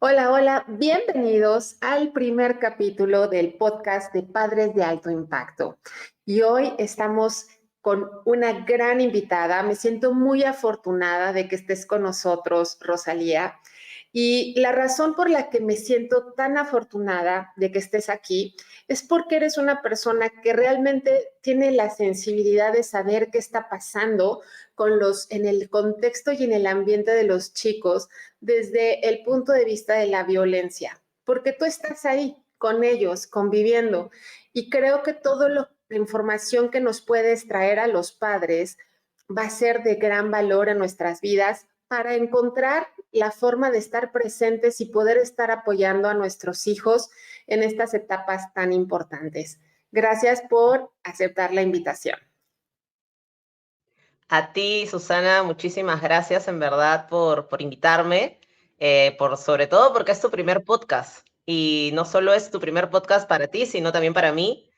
Hola, hola, bienvenidos al primer capítulo del podcast de Padres de Alto Impacto. Y hoy estamos con una gran invitada. Me siento muy afortunada de que estés con nosotros, Rosalía. Y la razón por la que me siento tan afortunada de que estés aquí es porque eres una persona que realmente tiene la sensibilidad de saber qué está pasando en el contexto y en el ambiente de los chicos desde el punto de vista de la violencia, porque tú estás ahí con ellos, conviviendo, y creo que toda la información que nos puedes traer a los padres va a ser de gran valor en nuestras vidas para encontrar la forma de estar presentes y poder estar apoyando a nuestros hijos en estas etapas tan importantes. Gracias por aceptar la invitación. A ti, Susana, muchísimas gracias en verdad por invitarme, sobre todo porque es tu primer podcast. Y no solo es tu primer podcast para ti, sino también para mí.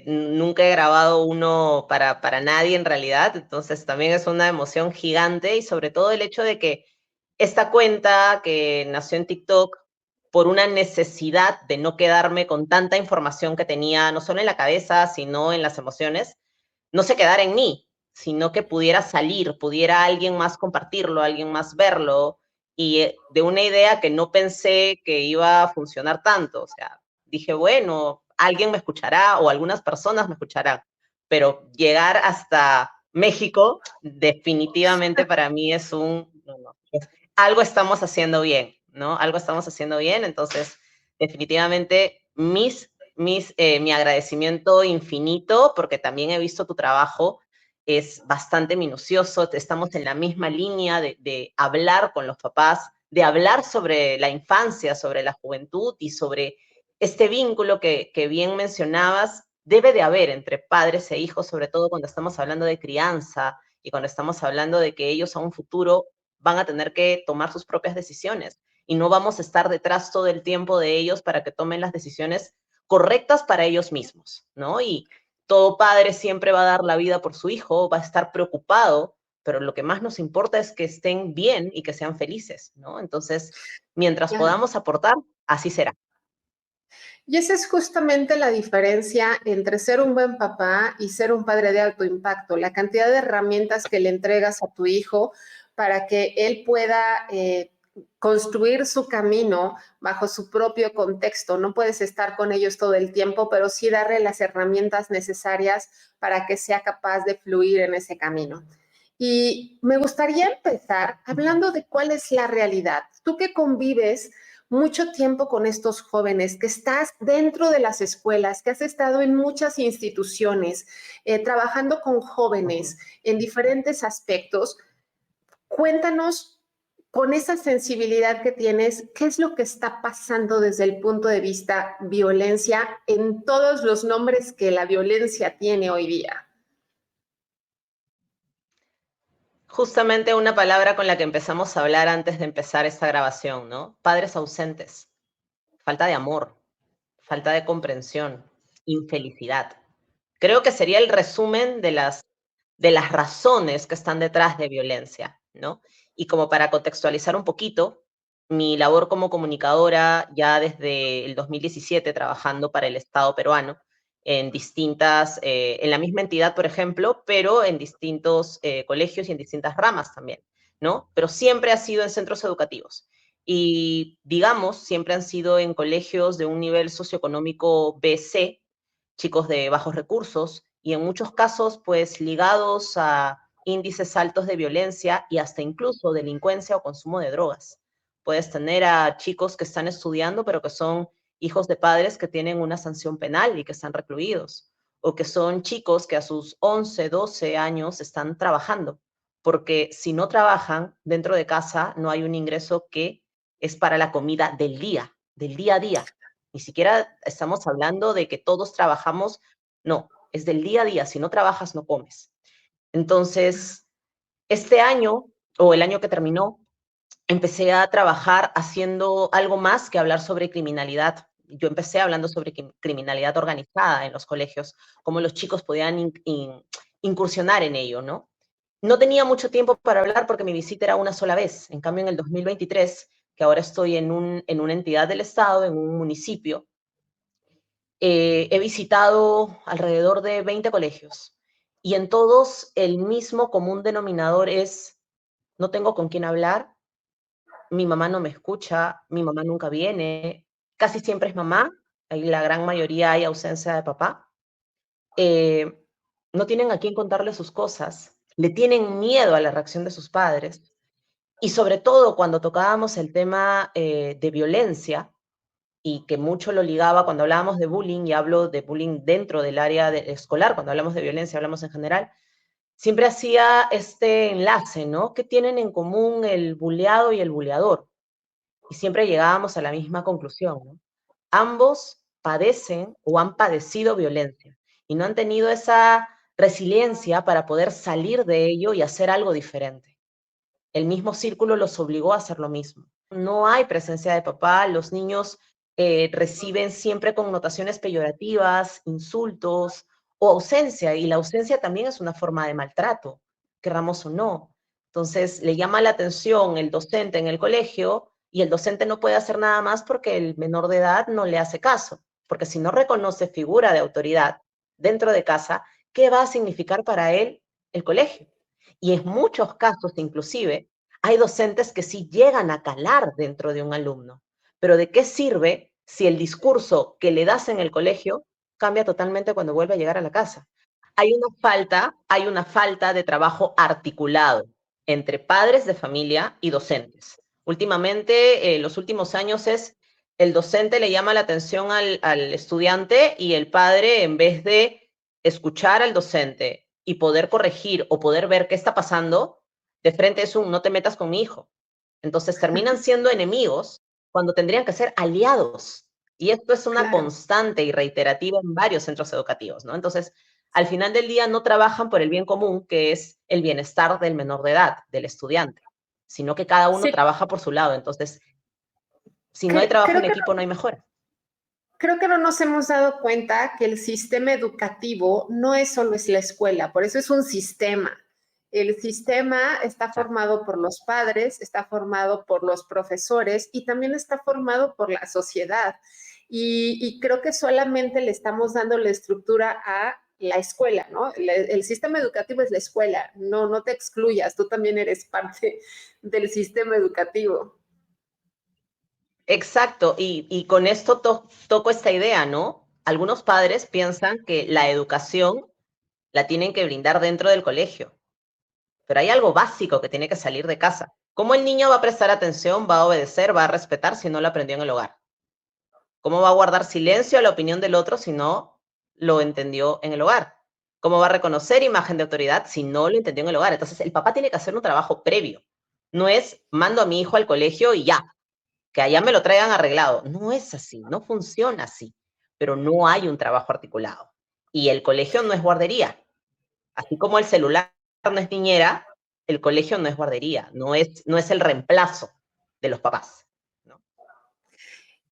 Nunca he grabado uno para nadie en realidad, entonces también es una emoción gigante y sobre todo el hecho de que esta cuenta que nació en TikTok por una necesidad de no quedarme con tanta información que tenía, no solo en la cabeza, sino en las emociones, no se quedara en mí, sino que pudiera salir, pudiera alguien más compartirlo, alguien más verlo, y de una idea que no pensé que iba a funcionar tanto. O sea, dije, bueno, alguien me escuchará o algunas personas me escucharán, pero llegar hasta México definitivamente para mí es algo estamos haciendo bien, ¿no? Algo estamos haciendo bien, entonces definitivamente mi agradecimiento infinito, porque también he visto tu trabajo, es bastante minucioso, estamos en la misma línea de hablar con los papás, de hablar sobre la infancia, sobre la juventud y sobre este vínculo que bien mencionabas, debe de haber entre padres e hijos, sobre todo cuando estamos hablando de crianza y cuando estamos hablando de que ellos a un futuro van a tener que tomar sus propias decisiones y no vamos a estar detrás todo el tiempo de ellos para que tomen las decisiones correctas para ellos mismos, ¿no? Y todo padre siempre va a dar la vida por su hijo, va a estar preocupado, pero lo que más nos importa es que estén bien y que sean felices, ¿no? Entonces, mientras Claro. podamos aportar, así será. Y esa es justamente la diferencia entre ser un buen papá y ser un padre de alto impacto, la cantidad de herramientas que le entregas a tu hijo para que él pueda construir su camino bajo su propio contexto. No puedes estar con ellos todo el tiempo, pero sí darle las herramientas necesarias para que sea capaz de fluir en ese camino. Y me gustaría empezar hablando de cuál es la realidad. Tú que convives mucho tiempo con estos jóvenes, que estás dentro de las escuelas, que has estado en muchas instituciones, trabajando con jóvenes en diferentes aspectos. Cuéntanos con esa sensibilidad que tienes, ¿qué es lo que está pasando desde el punto de vista violencia en todos los nombres que la violencia tiene hoy día? Justamente una palabra con la que empezamos a hablar antes de empezar esta grabación, ¿no? Padres ausentes, falta de amor, falta de comprensión, infelicidad. Creo que sería el resumen de las razones que están detrás de violencia, ¿no? Y como para contextualizar un poquito, mi labor como comunicadora ya desde el 2017 trabajando para el Estado peruano en en la misma entidad, por ejemplo, pero en distintos colegios y en distintas ramas también, ¿no? Pero siempre ha sido en centros educativos. Y digamos, siempre han sido en colegios de un nivel socioeconómico BC, chicos de bajos recursos y en muchos casos pues ligados a índices altos de violencia y hasta incluso delincuencia o consumo de drogas. Puedes tener a chicos que están estudiando pero que son hijos de padres que tienen una sanción penal y que están recluidos, o que son chicos que a sus 11, 12 años están trabajando, porque si no trabajan dentro de casa no hay un ingreso que es para la comida del día a día. Ni siquiera estamos hablando de que todos trabajamos, no, es del día a día, si no trabajas no comes. Entonces, este año o el año que terminó, empecé a trabajar haciendo algo más que hablar sobre criminalidad. Yo empecé hablando sobre criminalidad organizada en los colegios, cómo los chicos podían incursionar en ello, ¿no? No tenía mucho tiempo para hablar porque mi visita era una sola vez. En cambio, en el 2023, que ahora estoy en una entidad del Estado, en un municipio, he visitado alrededor de 20 colegios y en todos el mismo común denominador es: no tengo con quién hablar, mi mamá no me escucha, mi mamá nunca viene, casi siempre es mamá, ahí la gran mayoría hay ausencia de papá. eh, no tienen a quién contarle sus cosas, le tienen miedo a la reacción de sus padres, y sobre todo cuando tocábamos el tema de violencia, y que mucho lo ligaba cuando hablábamos de bullying, y hablo de bullying dentro del área escolar, cuando hablamos de violencia hablamos en general, siempre hacía este enlace, ¿no? ¿Qué tienen en común el bulleado y el bulleador? Y siempre llegábamos a la misma conclusión, ¿no? Ambos padecen o han padecido violencia y no han tenido esa resiliencia para poder salir de ello y hacer algo diferente. El mismo círculo los obligó a hacer lo mismo. No hay presencia de papá, los niños reciben siempre connotaciones peyorativas, insultos o ausencia, y la ausencia también es una forma de maltrato, querramos o no. Entonces, le llama la atención el docente en el colegio y el docente no puede hacer nada más porque el menor de edad no le hace caso, porque si no reconoce figura de autoridad dentro de casa, ¿qué va a significar para él el colegio? Y en muchos casos, inclusive, hay docentes que sí llegan a calar dentro de un alumno. Pero ¿de qué sirve si el discurso que le das en el colegio cambia totalmente cuando vuelve a llegar a la casa? Hay una falta de trabajo articulado entre padres de familia y docentes. Últimamente, los últimos años es el docente le llama la atención al estudiante y el padre, en vez de escuchar al docente y poder corregir o poder ver qué está pasando, de frente es un: no te metas con mi hijo. Entonces terminan siendo enemigos cuando tendrían que ser aliados. Y esto es una Claro. constante y reiterativa en varios centros educativos, ¿no? Entonces, al final del día no trabajan por el bien común, que es el bienestar del menor de edad, del estudiante, sino que cada uno Sí, trabaja por su lado. Entonces, si no hay trabajo creo en que equipo, no hay mejora. creo que no nos hemos dado cuenta que el sistema educativo no es solo es la escuela, por eso es un sistema. El sistema está Exacto. formado por los padres, está formado por los profesores y también está formado por la sociedad. Y creo que solamente le estamos dando la estructura a la escuela, ¿no? El sistema educativo es la escuela, no, no te excluyas, tú también eres parte del sistema educativo. Exacto, y con esto toco esta idea, ¿no? Algunos padres piensan que la educación la tienen que brindar dentro del colegio, pero hay algo básico que tiene que salir de casa. ¿Cómo el niño va a prestar atención, va a obedecer, va a respetar si no lo aprendió en el hogar? ¿Cómo va a guardar silencio a la opinión del otro si no lo entendió en el hogar? ¿Cómo va a reconocer imagen de autoridad si no lo entendió en el hogar? Entonces, el papá tiene que hacer un trabajo previo. No es: mando a mi hijo al colegio y ya, que allá me lo traigan arreglado. No es así, no funciona así, pero no hay un trabajo articulado. Y el colegio no es guardería. Así como el celular no es niñera, el colegio no es guardería, no es el reemplazo de los papás, ¿no?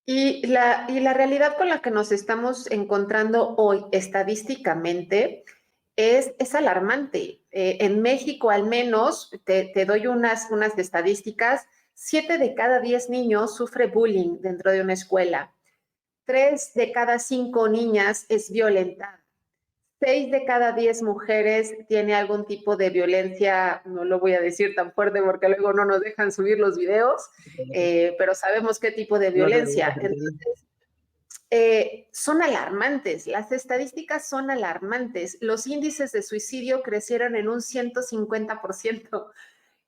Y la realidad con la que nos estamos encontrando hoy estadísticamente es alarmante. En México, al menos, te doy unas estadísticas: 7 de cada 10 niños sufre bullying dentro de una escuela. 3 de cada 5 niñas es violentada. 6 de cada 10 mujeres tiene algún tipo de violencia, no lo voy a decir tan fuerte porque luego no nos dejan subir los videos, pero sabemos qué tipo de No te preocupes, violencia. entiendo. Entonces, son alarmantes, las estadísticas son alarmantes. Los índices de suicidio crecieron en un 150%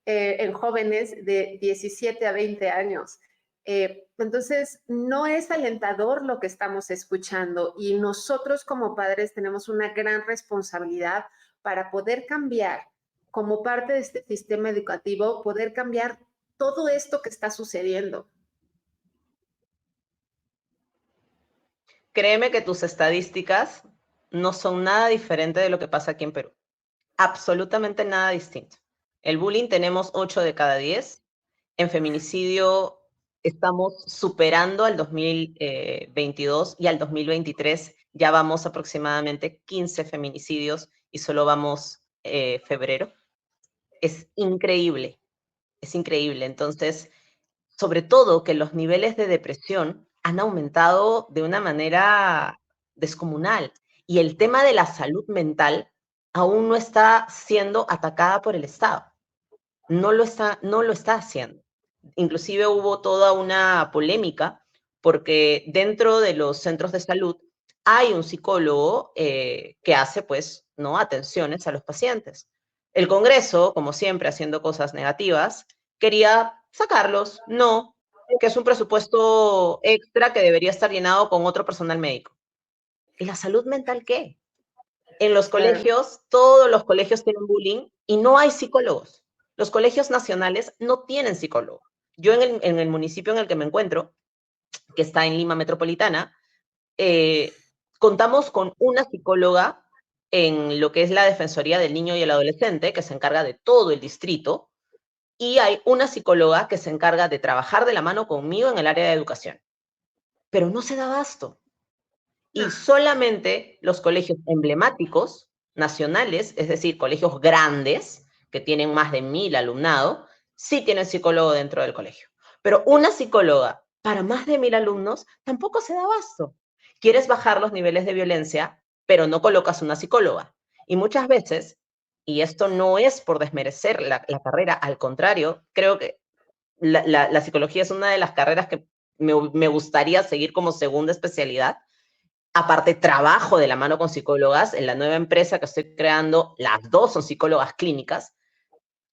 en jóvenes de 17 a 20 años. Entonces, no es alentador lo que estamos escuchando y nosotros como padres tenemos una gran responsabilidad para poder cambiar, como parte de este sistema educativo, poder cambiar todo esto que está sucediendo. Créeme que tus estadísticas no son nada diferente de lo que pasa aquí en Perú. Absolutamente nada distinto. El bullying tenemos 8 de cada 10. En feminicidio estamos superando al 2022 y al 2023 ya vamos aproximadamente 15 feminicidios y solo vamos febrero. Es increíble, es increíble. Entonces, sobre todo que los niveles de depresión han aumentado de una manera descomunal. Y el tema de la salud mental aún no está siendo atacada por el Estado. No lo está haciendo. Inclusive hubo toda una polémica porque dentro de los centros de salud hay un psicólogo que hace, pues, ¿no?, atenciones a los pacientes. El Congreso, como siempre, haciendo cosas negativas, quería sacarlos. No, que es un presupuesto extra que debería estar llenado con otro personal médico. ¿Y la salud mental qué? En los Claro. colegios, todos los colegios tienen bullying y no hay psicólogos. Los colegios nacionales no tienen psicólogo. Yo en el municipio en el que me encuentro, que está en Lima Metropolitana, contamos con una psicóloga en lo que es la Defensoría del Niño y el Adolescente, que se encarga de todo el distrito, y hay una psicóloga que se encarga de trabajar de la mano conmigo en el área de educación. Pero no se da abasto. Y No. solamente los colegios emblemáticos nacionales, es decir, colegios grandes, que tienen más de 1000 alumnado, sí tienen psicólogo dentro del colegio. Pero una psicóloga para más de 1000 alumnos tampoco se da abasto. Quieres bajar los niveles de violencia, pero no colocas una psicóloga. Y muchas veces, y esto no es por desmerecer la carrera, al contrario, creo que la psicología es una de las carreras que me gustaría seguir como segunda especialidad. Aparte, trabajo de la mano con psicólogas. En la nueva empresa que estoy creando, las dos son psicólogas clínicas.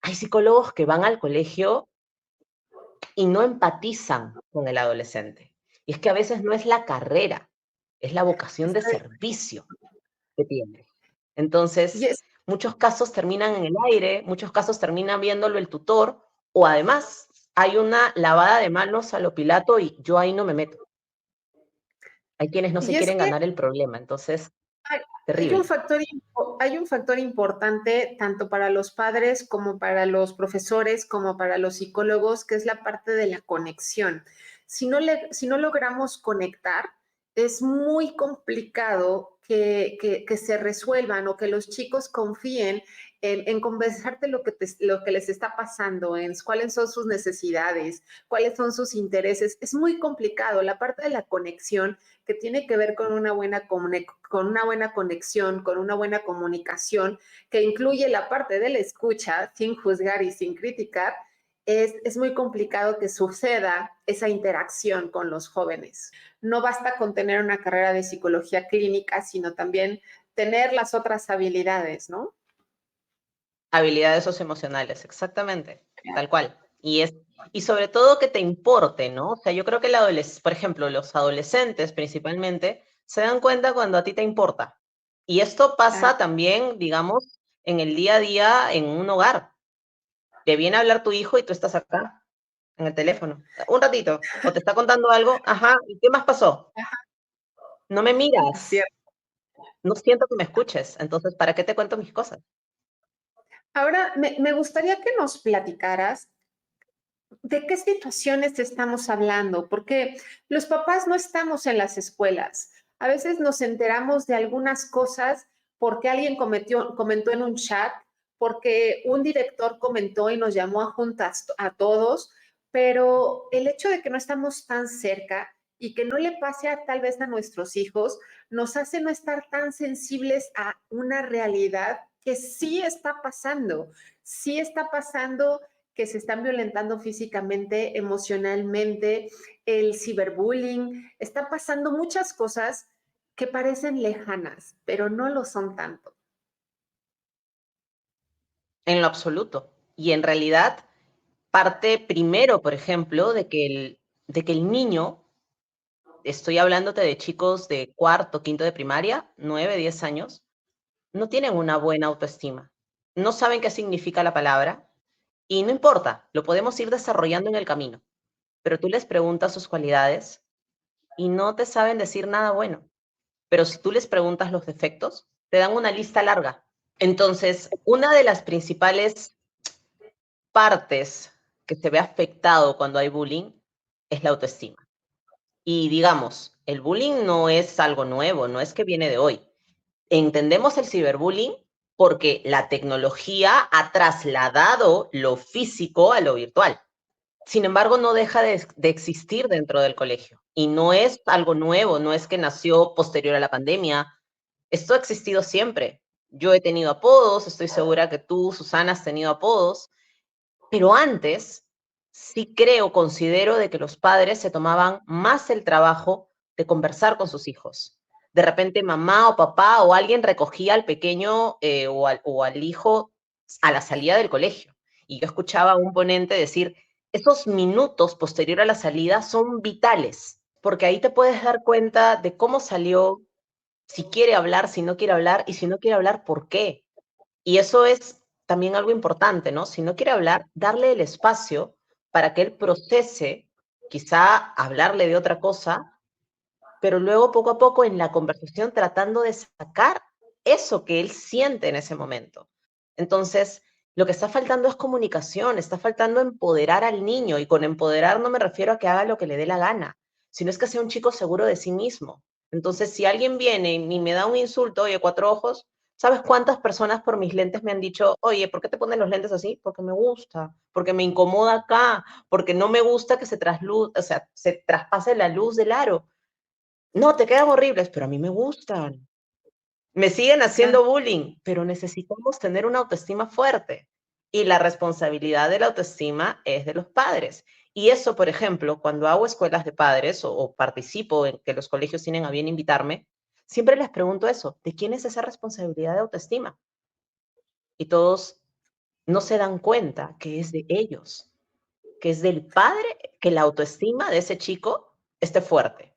Hay psicólogos que van al colegio y no empatizan con el adolescente. Y es que a veces no es la carrera, es la vocación de Estoy- servicio que tiene. y Entonces, es, muchos casos terminan en el aire, muchos casos terminan viéndolo el tutor, o además hay una lavada de manos a lo Pilato y yo ahí no me meto. Hay quienes no se y es quieren que ganar el problema, entonces, hay, terrible. hay un factor importante tanto para los padres como para los profesores, como para los psicólogos, que es la parte de la conexión. Si no logramos conectar, es muy complicado que se resuelvan o que los chicos confíen en conversarte lo que les está pasando, en cuáles son sus necesidades, cuáles son sus intereses. Es muy complicado. La parte de la conexión que tiene que ver con una con una buena conexión, con una buena comunicación, que incluye la parte de la escucha, sin juzgar y sin criticar, es muy complicado que suceda esa interacción con los jóvenes. No basta con tener una carrera de psicología clínica, sino también tener las otras habilidades, ¿no? Habilidades socioemocionales, exactamente, tal cual. Y sobre todo que te importe, ¿no? O sea, yo creo que por ejemplo, los adolescentes principalmente se dan cuenta cuando a ti te importa. Y esto Claro. pasa también, digamos, en el día a día en un hogar. Te viene a hablar tu hijo y tú estás acá en el teléfono. Un ratito. O te está contando algo. Ajá, ¿y qué más pasó? No me miras. Cierto. No siento que me escuches. Entonces, ¿para qué te cuento mis cosas? Ahora, me gustaría que nos platicaras de qué situaciones estamos hablando, porque los papás no estamos en las escuelas. A veces nos enteramos de algunas cosas porque alguien comentó en un chat, porque un director comentó y nos llamó a juntas a todos, pero el hecho de que no estamos tan cerca y que no le pase tal vez a nuestros hijos, nos hace no estar tan sensibles a una realidad que sí está pasando que se están violentando físicamente, emocionalmente, el ciberbullying, está pasando muchas cosas que parecen lejanas, pero no lo son tanto. En lo absoluto. Y en realidad parte primero, por ejemplo, de que el niño, estoy hablándote de chicos de cuarto, quinto de primaria, 9, 10 años, no tienen una buena autoestima. No saben qué significa la palabra y no importa, lo podemos ir desarrollando en el camino. Pero tú les preguntas sus cualidades y no te saben decir nada bueno. Pero si tú les preguntas los defectos, te dan una lista larga. Entonces, una de las principales partes que se ve afectado cuando hay bullying es la autoestima. Y digamos, el bullying no es algo nuevo, no es que viene de hoy. Entendemos el ciberbullying porque la tecnología ha trasladado lo físico a lo virtual. Sin embargo, no deja de existir dentro del colegio. Y no es algo nuevo, no es que nació posterior a la pandemia. Esto ha existido siempre. Yo he tenido apodos, estoy segura que tú, Susana, has tenido apodos, pero antes sí creo, considero de que los padres se tomaban más el trabajo de conversar con sus hijos. De repente mamá o papá o alguien recogía al pequeño o al hijo a la salida del colegio. Y yo escuchaba a un ponente decir, esos minutos posterior a la salida son vitales, porque ahí te puedes dar cuenta de cómo salió, si quiere hablar, si no quiere hablar, y si no quiere hablar, ¿por qué? Y eso es también algo importante, ¿no? Si no quiere hablar, darle el espacio para que él procese, quizá hablarle de otra cosa, pero luego poco a poco en la conversación tratando de sacar eso que él siente en ese momento. Entonces, lo que está faltando es comunicación, está faltando empoderar al niño, y con empoderar no me refiero a que haga lo que le dé la gana, sino es que sea un chico seguro de sí mismo. Entonces, si alguien viene y me da un insulto, oye, cuatro ojos, ¿sabes cuántas personas por mis lentes me han dicho, oye, ¿por qué te pones los lentes así? Porque me gusta, porque me incomoda acá, porque no me gusta que o sea, se traspase la luz del aro. No, te quedan horribles, pero a mí me gustan. Me siguen Claro. haciendo bullying, pero necesitamos tener una autoestima fuerte. Y la responsabilidad de la autoestima es de los padres. Y eso, por ejemplo, cuando hago escuelas de padres o participo en que los colegios tienen a bien invitarme, siempre les pregunto eso, ¿de quién es esa responsabilidad de autoestima? Y todos no se dan cuenta que es de ellos, que es del padre, que la autoestima de ese chico esté fuerte.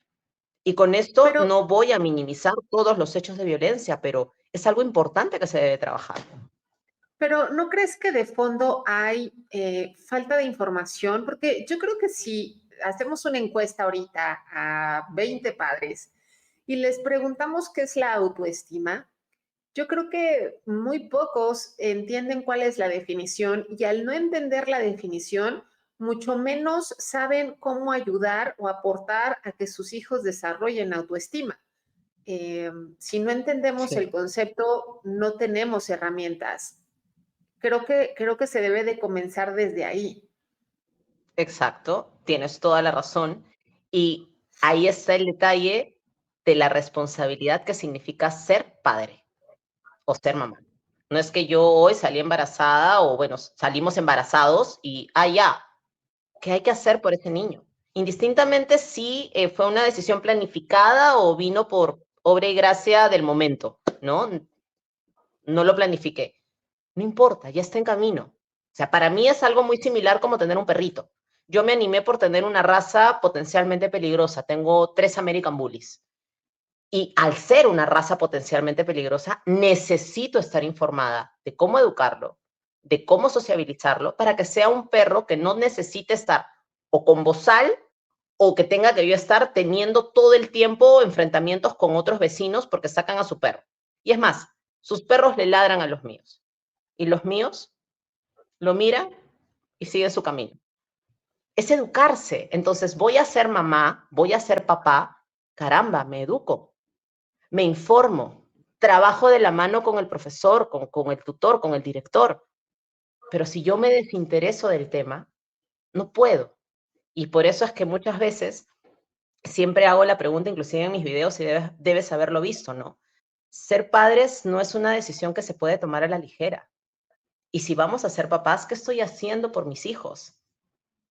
Y con esto Pero no voy a minimizar todos los hechos de violencia, pero es algo importante que se debe trabajar. Pero ¿no crees que de fondo hay falta de información? Porque yo creo que si hacemos una encuesta ahorita a 20 padres y les preguntamos qué es la autoestima, yo creo que muy pocos entienden cuál es la definición y al no entender la definición, mucho menos saben cómo ayudar o aportar a que sus hijos desarrollen autoestima. Si no entendemos Sí. el concepto, no tenemos herramientas. Creo que se debe de comenzar desde ahí. Exacto, tienes toda la razón. Y ahí está el detalle de la responsabilidad que significa ser padre o ser mamá. No es que yo hoy salí embarazada o bueno, salimos embarazados y, ya, ¿qué hay que hacer por ese niño? Indistintamente si fue una decisión planificada o vino por obra y gracia del momento, ¿no? No lo planifiqué. No importa, ya está en camino. O sea, para mí es algo muy similar como tener un perrito. Yo me animé por tener una raza potencialmente peligrosa. Tengo 3 American Bullies. Y al ser una raza potencialmente peligrosa, necesito estar informada de cómo educarlo, de cómo sociabilizarlo, para que sea un perro que no necesite estar o con bozal o que tenga que yo estar teniendo todo el tiempo enfrentamientos con otros vecinos porque sacan a su perro. Y es más, sus perros le ladran a los míos. Y los míos lo miran y siguen su camino. Es educarse. Entonces, voy a ser mamá, voy a ser papá, caramba, me educo, me informo, trabajo de la mano con el profesor, con el tutor, con el director. Pero si yo me desintereso del tema, no puedo. Y por eso es que muchas veces siempre hago la pregunta, inclusive en mis videos, y debes haberlo visto, ¿no? Ser padres no es una decisión que se puede tomar a la ligera. Y si vamos a ser papás, ¿qué estoy haciendo por mis hijos?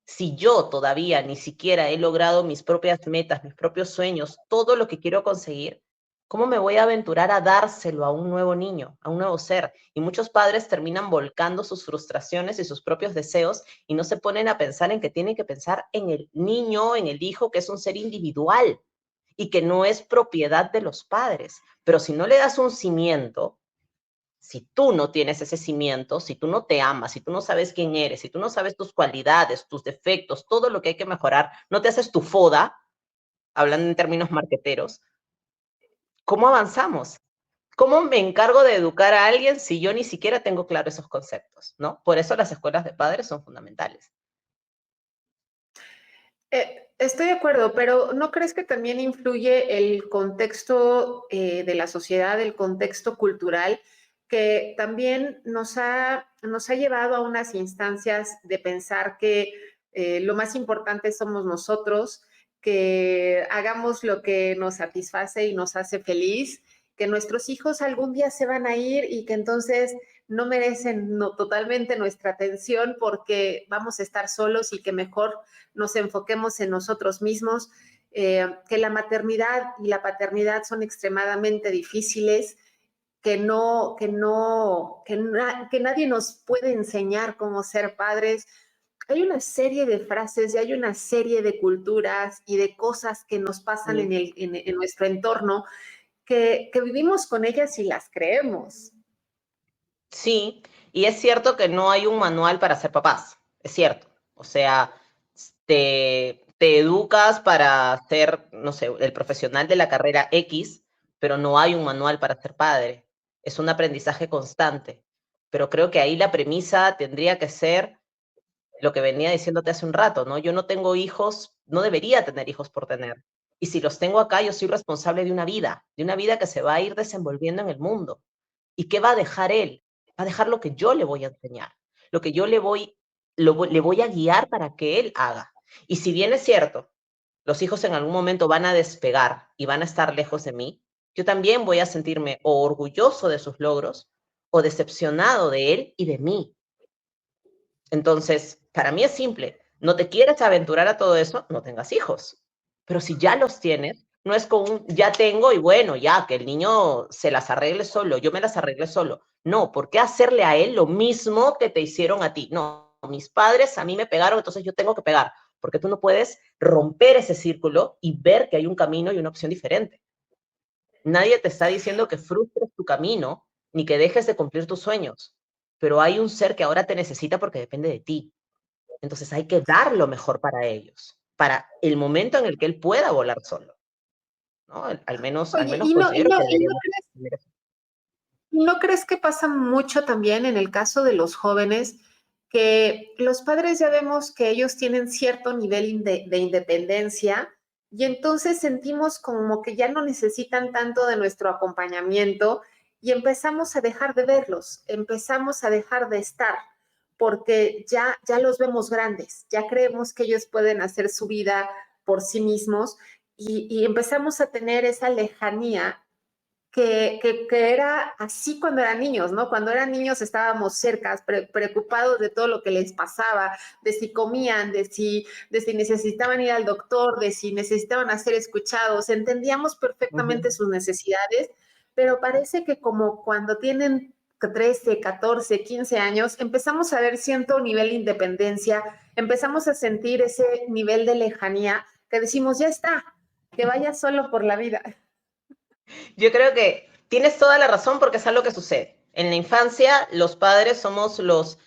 Si yo todavía ni siquiera he logrado mis propias metas, mis propios sueños, todo lo que quiero conseguir, ¿cómo me voy a aventurar a dárselo a un nuevo niño, a un nuevo ser? Y muchos padres terminan volcando sus frustraciones y sus propios deseos y no se ponen a pensar en que tienen que pensar en el niño, en el hijo, que es un ser individual y que no es propiedad de los padres. Pero si no le das un cimiento, si tú no tienes ese cimiento, si tú no te amas, si tú no sabes quién eres, si tú no sabes tus cualidades, tus defectos, todo lo que hay que mejorar, no te haces tu foda, hablando en términos marqueteros, ¿cómo avanzamos? ¿Cómo me encargo de educar a alguien si yo ni siquiera tengo claro esos conceptos? ¿No? Por eso las escuelas de padres son fundamentales. Estoy de acuerdo, pero ¿no crees que también influye el contexto de la sociedad, el contexto cultural, que también nos ha llevado a unas instancias de pensar que lo más importante somos nosotros, que hagamos lo que nos satisface y nos hace feliz, que nuestros hijos algún día se van a ir y que entonces no merecen totalmente nuestra atención porque vamos a estar solos y que mejor nos enfoquemos en nosotros mismos, que la maternidad y la paternidad son extremadamente difíciles, que nadie nos puede enseñar cómo ser padres. Hay una serie de frases y hay una serie de culturas y de cosas que nos pasan Sí. en nuestro entorno que vivimos con ellas y las creemos. Sí, y es cierto que no hay un manual para ser papás, es cierto. O sea, te educas para ser, no sé, el profesional de la carrera X, pero no hay un manual para ser padre. Es un aprendizaje constante. Pero creo que ahí la premisa tendría que ser lo que venía diciéndote hace un rato, ¿no? Yo no tengo hijos, no debería tener hijos por tener. Y si los tengo acá, yo soy responsable de una vida que se va a ir desenvolviendo en el mundo. ¿Y qué va a dejar él? Va a dejar lo que yo le voy a enseñar, lo que yo le voy a guiar para que él haga. Y si bien es cierto, los hijos en algún momento van a despegar y van a estar lejos de mí, yo también voy a sentirme o orgulloso de sus logros o decepcionado de él y de mí. Entonces, para mí es simple. No te quieres aventurar a todo eso, no tengas hijos. Pero si ya los tienes, no es con un ya tengo y bueno, ya que el niño se las arregle solo, yo me las arregle solo. No, ¿por qué hacerle a él lo mismo que te hicieron a ti? No, mis padres a mí me pegaron, entonces yo tengo que pegar, porque tú no puedes romper ese círculo y ver que hay un camino y una opción diferente. Nadie te está diciendo que frustres tu camino ni que dejes de cumplir tus sueños, pero hay un ser que ahora te necesita porque depende de ti. Entonces hay que dar lo mejor para ellos, para el momento en el que él pueda volar solo, ¿no? Al Oye, menos considero que deberíamos tener eso. ¿no crees que pasa mucho también en el caso de los jóvenes que los padres ya vemos que ellos tienen cierto nivel de independencia y entonces sentimos como que ya no necesitan tanto de nuestro acompañamiento y empezamos a dejar de verlos, empezamos a dejar de estar porque ya los vemos grandes, ya creemos que ellos pueden hacer su vida por sí mismos y empezamos a tener esa lejanía que era así cuando eran niños, ¿no? Cuando eran niños estábamos cerca, preocupados de todo lo que les pasaba, de si comían, de si necesitaban ir al doctor, de si necesitaban ser escuchados, entendíamos perfectamente Ujú. sus necesidades, pero parece que como cuando tienen 13, 14, 15 años, empezamos a ver cierto nivel de independencia, empezamos a sentir ese nivel de lejanía que decimos, ya está, que vaya solo por la vida. Yo creo que tienes toda la razón porque es algo que sucede. En la infancia, los padres somos los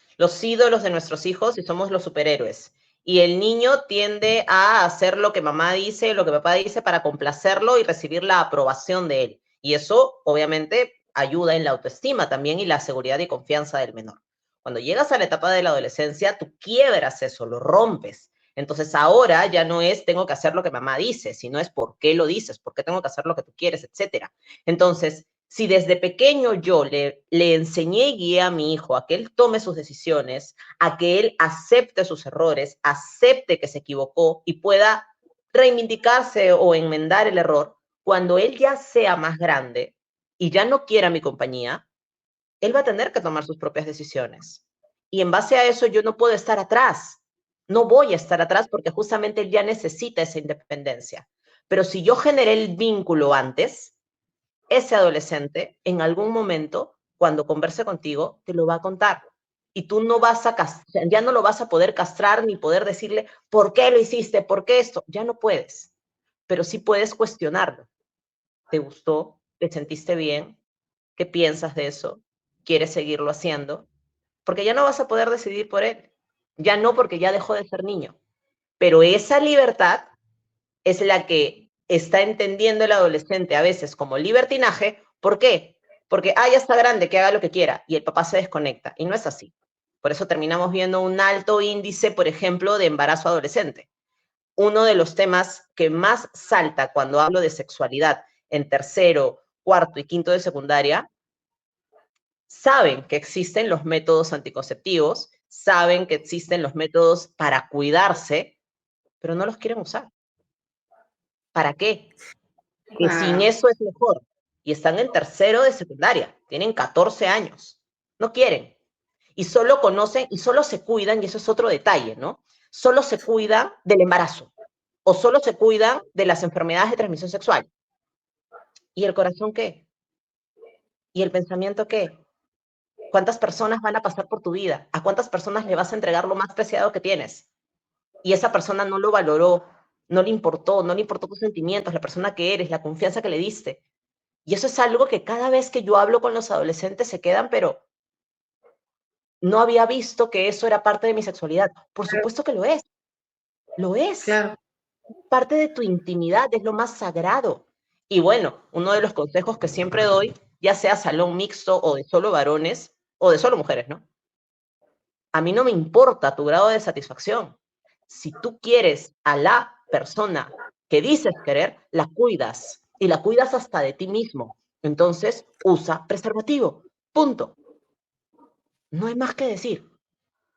ídolos de nuestros hijos y somos los superhéroes. Y el niño tiende a hacer lo que mamá dice, lo que papá dice para complacerlo y recibir la aprobación de él. Y eso, obviamente, ayuda en la autoestima también y la seguridad y confianza del menor. Cuando llegas a la etapa de la adolescencia, tú quiebras eso, lo rompes. Entonces ahora ya no es tengo que hacer lo que mamá dice, sino es por qué lo dices, por qué tengo que hacer lo que tú quieres, etcétera. Entonces, si desde pequeño yo le enseñé y guié a mi hijo a que él tome sus decisiones, a que él acepte sus errores, acepte que se equivocó y pueda reivindicarse o enmendar el error, cuando él ya sea más grande y ya no quiera mi compañía, él va a tener que tomar sus propias decisiones. Y en base a eso yo no puedo estar atrás. No voy a estar atrás porque justamente él ya necesita esa independencia. Pero si yo generé el vínculo antes, ese adolescente en algún momento, cuando converse contigo, te lo va a contar. Y tú no vas a, ya no lo vas a poder castrar ni poder decirle, ¿por qué lo hiciste? ¿Por qué esto? Ya no puedes. Pero sí puedes cuestionarlo. ¿Te gustó? ¿Te sentiste bien? ¿Qué piensas de eso? ¿Quieres seguirlo haciendo? Porque ya no vas a poder decidir por él. Ya no, porque ya dejó de ser niño. Pero esa libertad es la que está entendiendo el adolescente a veces como libertinaje. ¿Por qué? Porque, ya está grande, que haga lo que quiera, y el papá se desconecta. Y no es así. Por eso terminamos viendo un alto índice, por ejemplo, de embarazo adolescente. Uno de los temas que más salta cuando hablo de sexualidad en tercero, cuarto y quinto de secundaria, saben que existen los métodos anticonceptivos, saben que existen los métodos para cuidarse, pero no los quieren usar. ¿Para qué? Que sin Wow, eso es mejor. Y están en tercero de secundaria, tienen 14 años, no quieren. Y solo conocen y solo se cuidan, y eso es otro detalle, ¿no? Solo se cuidan del embarazo o solo se cuidan de las enfermedades de transmisión sexual. ¿Y el corazón qué? ¿Y el pensamiento qué? ¿Cuántas personas van a pasar por tu vida? ¿A cuántas personas le vas a entregar lo más preciado que tienes? Y esa persona no lo valoró, no le importó tus sentimientos, la persona que eres, la confianza que le diste. Y eso es algo que cada vez que yo hablo con los adolescentes se quedan, pero no había visto que eso era parte de mi sexualidad. Por supuesto que lo es, lo es. claro. Parte de tu intimidad, es lo más sagrado. Y bueno, uno de los consejos que siempre doy, ya sea salón mixto o de solo varones o de solo mujeres, ¿no? A mí no me importa tu grado de satisfacción. Si tú quieres a la persona que dices querer, la cuidas y la cuidas hasta de ti mismo. Entonces, usa preservativo. Punto. No hay más que decir.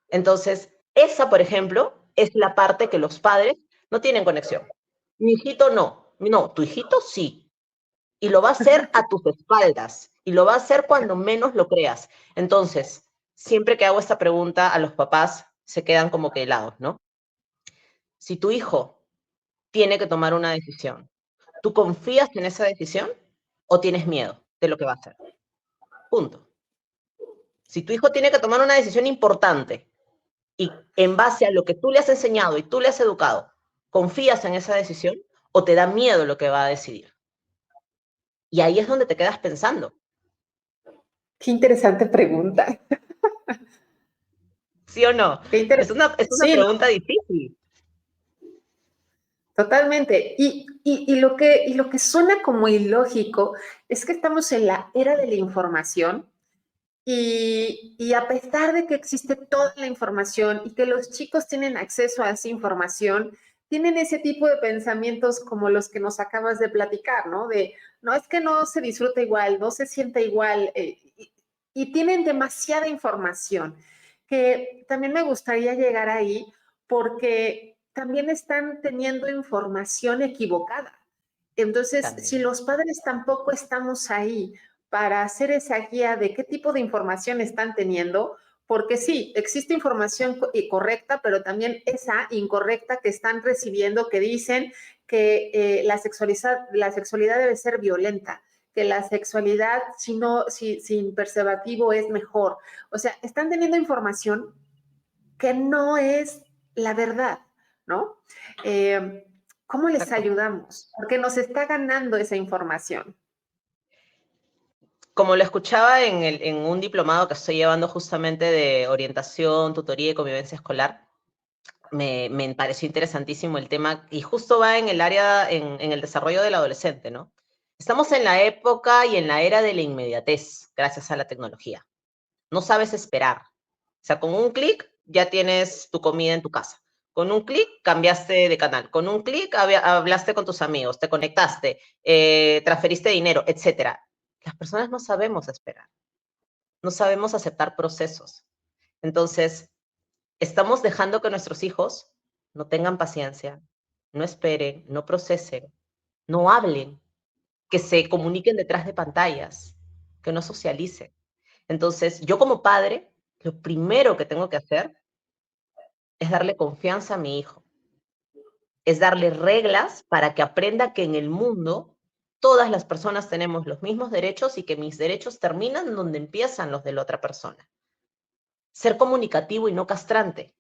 Entonces, esa, por ejemplo, es la parte que los padres no tienen conexión. Mi hijito no. No, tu hijito sí. Y lo va a hacer a tus espaldas. Y lo va a hacer cuando menos lo creas. Entonces, siempre que hago esta pregunta a los papás, se quedan como que helados, ¿no? Si tu hijo tiene que tomar una decisión, ¿tú confías en esa decisión o tienes miedo de lo que va a hacer? Punto. Si tu hijo tiene que tomar una decisión importante y en base a lo que tú le has enseñado y tú le has educado, ¿confías en esa decisión o te da miedo lo que va a decidir? Y ahí es donde te quedas pensando. Qué interesante pregunta. ¿Sí o no? Qué Es una Sí, no, pregunta difícil. totalmente. Y lo que suena como ilógico es que estamos en la era de la información y a pesar de que existe toda la información y que los chicos tienen acceso a esa información, tienen ese tipo de pensamientos como los que nos acabas de platicar, ¿no? De, no es que no se disfruta igual, no se siente igual, y tienen demasiada información, que también me gustaría llegar ahí porque también están teniendo información equivocada. Entonces, si También. los padres tampoco estamos ahí para hacer esa guía de qué tipo de información están teniendo, porque sí, existe información correcta, pero también esa incorrecta que están recibiendo, que dicen que la sexualidad debe ser violenta, que la sexualidad sin preservativo es mejor. O sea, están teniendo información que no es la verdad, ¿no? ¿Cómo les Exacto. ayudamos? Porque nos está ganando esa información. Como lo escuchaba en un diplomado que estoy llevando justamente de orientación, tutoría y convivencia escolar, me pareció interesantísimo el tema y justo va en el área, en el desarrollo del adolescente, ¿no? Estamos en la época y en la era de la inmediatez, gracias a la tecnología. No sabes esperar. O sea, con un clic ya tienes tu comida en tu casa. Con un clic cambiaste de canal. Con un clic hablaste con tus amigos, te conectaste, transferiste dinero, etcétera. Las personas no sabemos esperar, no sabemos aceptar procesos. Entonces, estamos dejando que nuestros hijos no tengan paciencia, no esperen, no procesen, no hablen, que se comuniquen detrás de pantallas, que no socialicen. Entonces, yo como padre, lo primero que tengo que hacer es darle confianza a mi hijo, es darle reglas para que aprenda que en el mundo todas las personas tenemos los mismos derechos y que mis derechos terminan donde empiezan los de la otra persona. Ser comunicativo y no castrante.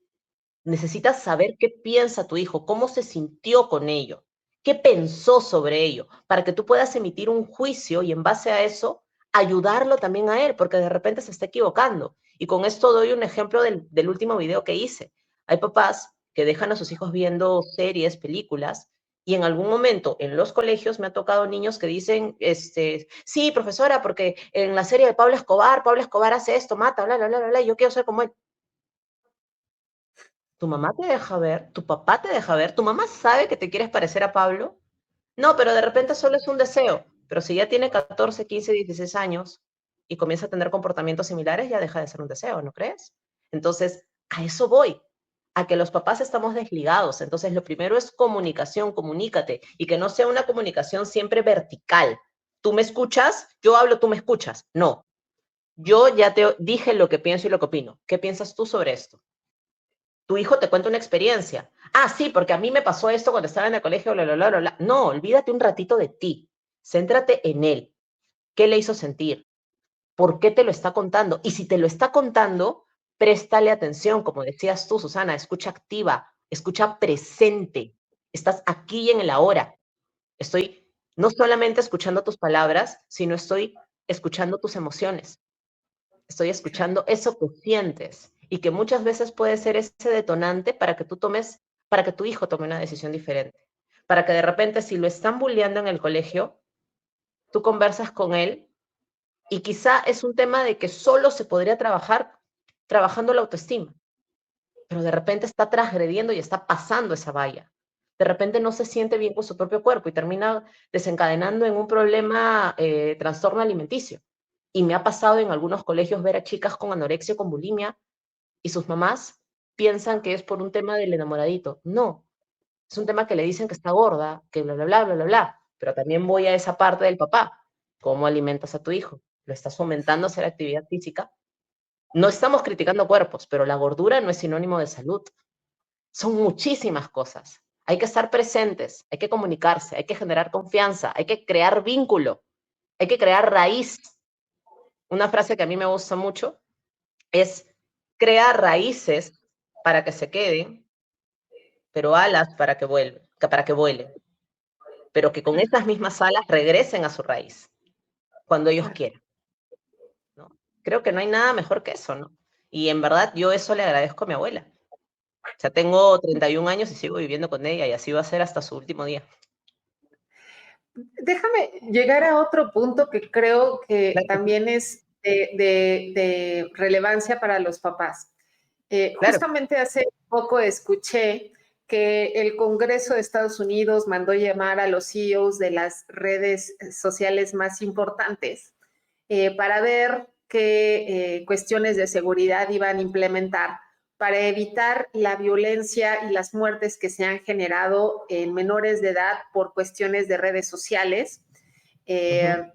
Necesitas saber qué piensa tu hijo, cómo se sintió con ello, qué pensó sobre ello, para que tú puedas emitir un juicio y en base a eso ayudarlo también a él, porque de repente se está equivocando. Y con esto doy un ejemplo del último video que hice. Hay papás que dejan a sus hijos viendo series, películas, y en algún momento en los colegios me ha tocado niños que dicen, sí, profesora, porque en la serie de Pablo Escobar hace esto, mata, bla, bla, bla, bla, y yo quiero ser como él. Tu mamá te deja ver, tu papá te deja ver, tu mamá sabe que te quieres parecer a Pablo. No, pero de repente solo es un deseo. Pero si ya tiene 14, 15, 16 años y comienza a tener comportamientos similares, ya deja de ser un deseo, ¿no crees? Entonces, A eso voy, a que los papás estamos desligados. Entonces, lo primero es comunicación, comunícate, y que no sea una comunicación siempre vertical. Tú me escuchas, yo hablo, tú me escuchas. No, yo ya te dije lo que pienso y lo que opino. ¿Qué piensas tú sobre esto? Tu hijo te cuenta una experiencia. Ah, sí, porque a mí me pasó esto cuando estaba en el colegio, bla, bla, bla, bla, bla. No, olvídate un ratito de ti. Céntrate en él. ¿Qué le hizo sentir? ¿Por qué te lo está contando? Y si te lo está contando, préstale atención, como decías tú, Susana, escucha activa, escucha presente. Estás aquí en el ahora. Estoy no solamente escuchando tus palabras, sino estoy escuchando tus emociones. Estoy escuchando eso que sientes y que muchas veces puede ser ese detonante para que tú tomes, para que tu hijo tome una decisión diferente. Para que de repente, si lo están bulleando en el colegio, tú conversas con él y quizá es un tema de que solo se podría trabajar trabajando la autoestima, pero de repente está transgrediendo y está pasando esa valla. De repente no se siente bien con su propio cuerpo y termina desencadenando en un problema, trastorno alimenticio. Y me ha pasado en algunos colegios ver a chicas con anorexia o con bulimia y sus mamás piensan que es por un tema del enamoradito. No, es un tema que le dicen que está gorda, que bla, bla, bla, bla, bla, bla. Pero también voy a esa parte del papá. ¿Cómo alimentas a tu hijo? ¿Lo estás fomentando a hacer actividad física? No estamos criticando cuerpos, pero la gordura no es sinónimo de salud. Son muchísimas cosas. Hay que estar presentes, hay que comunicarse, hay que generar confianza, hay que crear vínculo, hay que crear raíz. Una frase que a mí me gusta mucho es: crea raíces para que se queden, pero alas para que vuelen, pero que con esas mismas alas regresen a su raíz cuando ellos Claro. quieran, ¿no? Creo que no hay nada mejor que eso, ¿no? Y en verdad yo eso le agradezco a mi abuela. O sea, tengo 31 años y sigo viviendo con ella y así va a ser hasta su último día. Déjame llegar a otro punto que creo que Claro, también es de relevancia para los papás. claro. Justamente hace poco escuché que el Congreso de Estados Unidos mandó llamar a los CEOs de las redes sociales más importantes para ver qué cuestiones de seguridad iban a implementar para evitar la violencia y las muertes que se han generado en menores de edad por cuestiones de redes sociales. Ujú. Eh,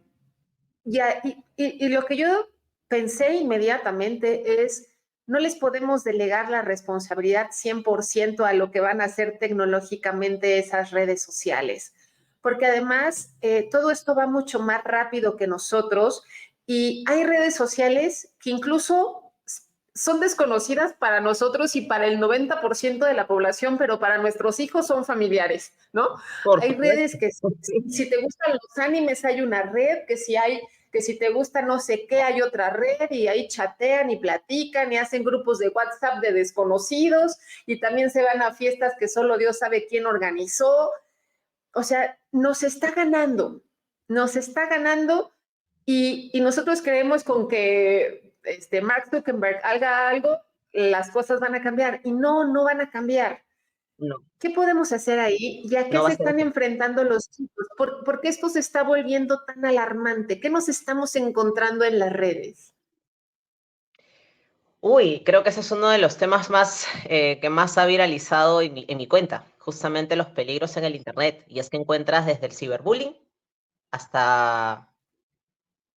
y lo que yo pensé inmediatamente es, no les podemos delegar la responsabilidad 100% a lo que van a hacer tecnológicamente esas redes sociales, porque además todo esto va mucho más rápido que nosotros y hay redes sociales que incluso son desconocidas para nosotros y para el 90% de la población, pero para nuestros hijos son familiares, ¿no? Por Hay redes supuesto. que si te gustan los animes hay una red, que si te gusta no sé qué, hay otra red y ahí chatean y platican y hacen grupos de WhatsApp de desconocidos y también se van a fiestas que solo Dios sabe quién organizó. O sea, nos está ganando y nosotros creemos con que Mark Zuckerberg haga algo, las cosas van a cambiar y no, no van a cambiar. No, ¿Qué podemos hacer ahí? ¿Y a qué no va se a ser están así. enfrentando los chicos? ¿Por qué esto se está volviendo tan alarmante? ¿Qué nos estamos encontrando en las redes? Uy, creo que ese es uno de los temas más que más ha viralizado en mi cuenta, justamente los peligros en el Internet. Y es que encuentras desde el ciberbullying hasta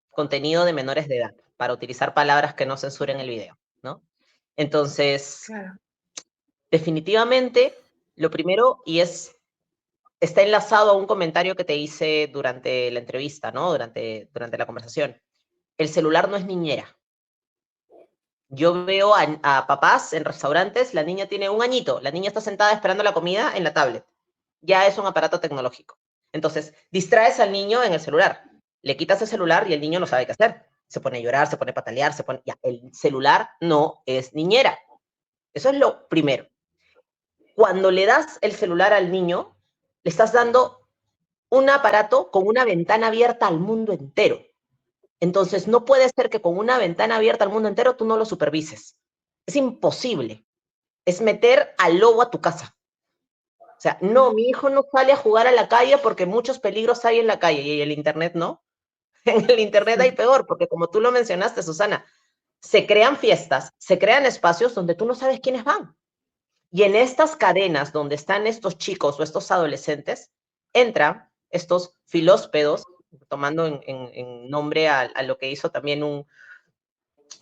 contenido de menores de edad, para utilizar palabras que no censuren el video, ¿no? Entonces, Claro. definitivamente, lo primero, está enlazado a un comentario que te hice durante la entrevista, ¿no? Durante la conversación. El celular no es niñera. Yo veo a papás en restaurantes, la niña tiene 1 añito, la niña está sentada esperando la comida en la tablet. Ya es un aparato tecnológico. Entonces, distraes al niño en el celular, le quitas el celular y el niño no sabe qué hacer. Se pone a llorar, se pone a patalear, ya, el celular no es niñera. Eso es lo primero. Cuando le das el celular al niño, le estás dando un aparato con una ventana abierta al mundo entero. Entonces, no puede ser que con una ventana abierta al mundo entero tú no lo supervises. Es imposible. Es meter al lobo a tu casa. O sea, no, mi hijo no sale a jugar a la calle porque muchos peligros hay en la calle y el Internet no. En el Internet hay peor, porque como tú lo mencionaste, Susana, Se crean fiestas, se crean espacios donde tú no sabes quiénes van. Y en estas cadenas donde están estos chicos o estos adolescentes, entran estos filóspedos, tomando en nombre a lo que hizo también un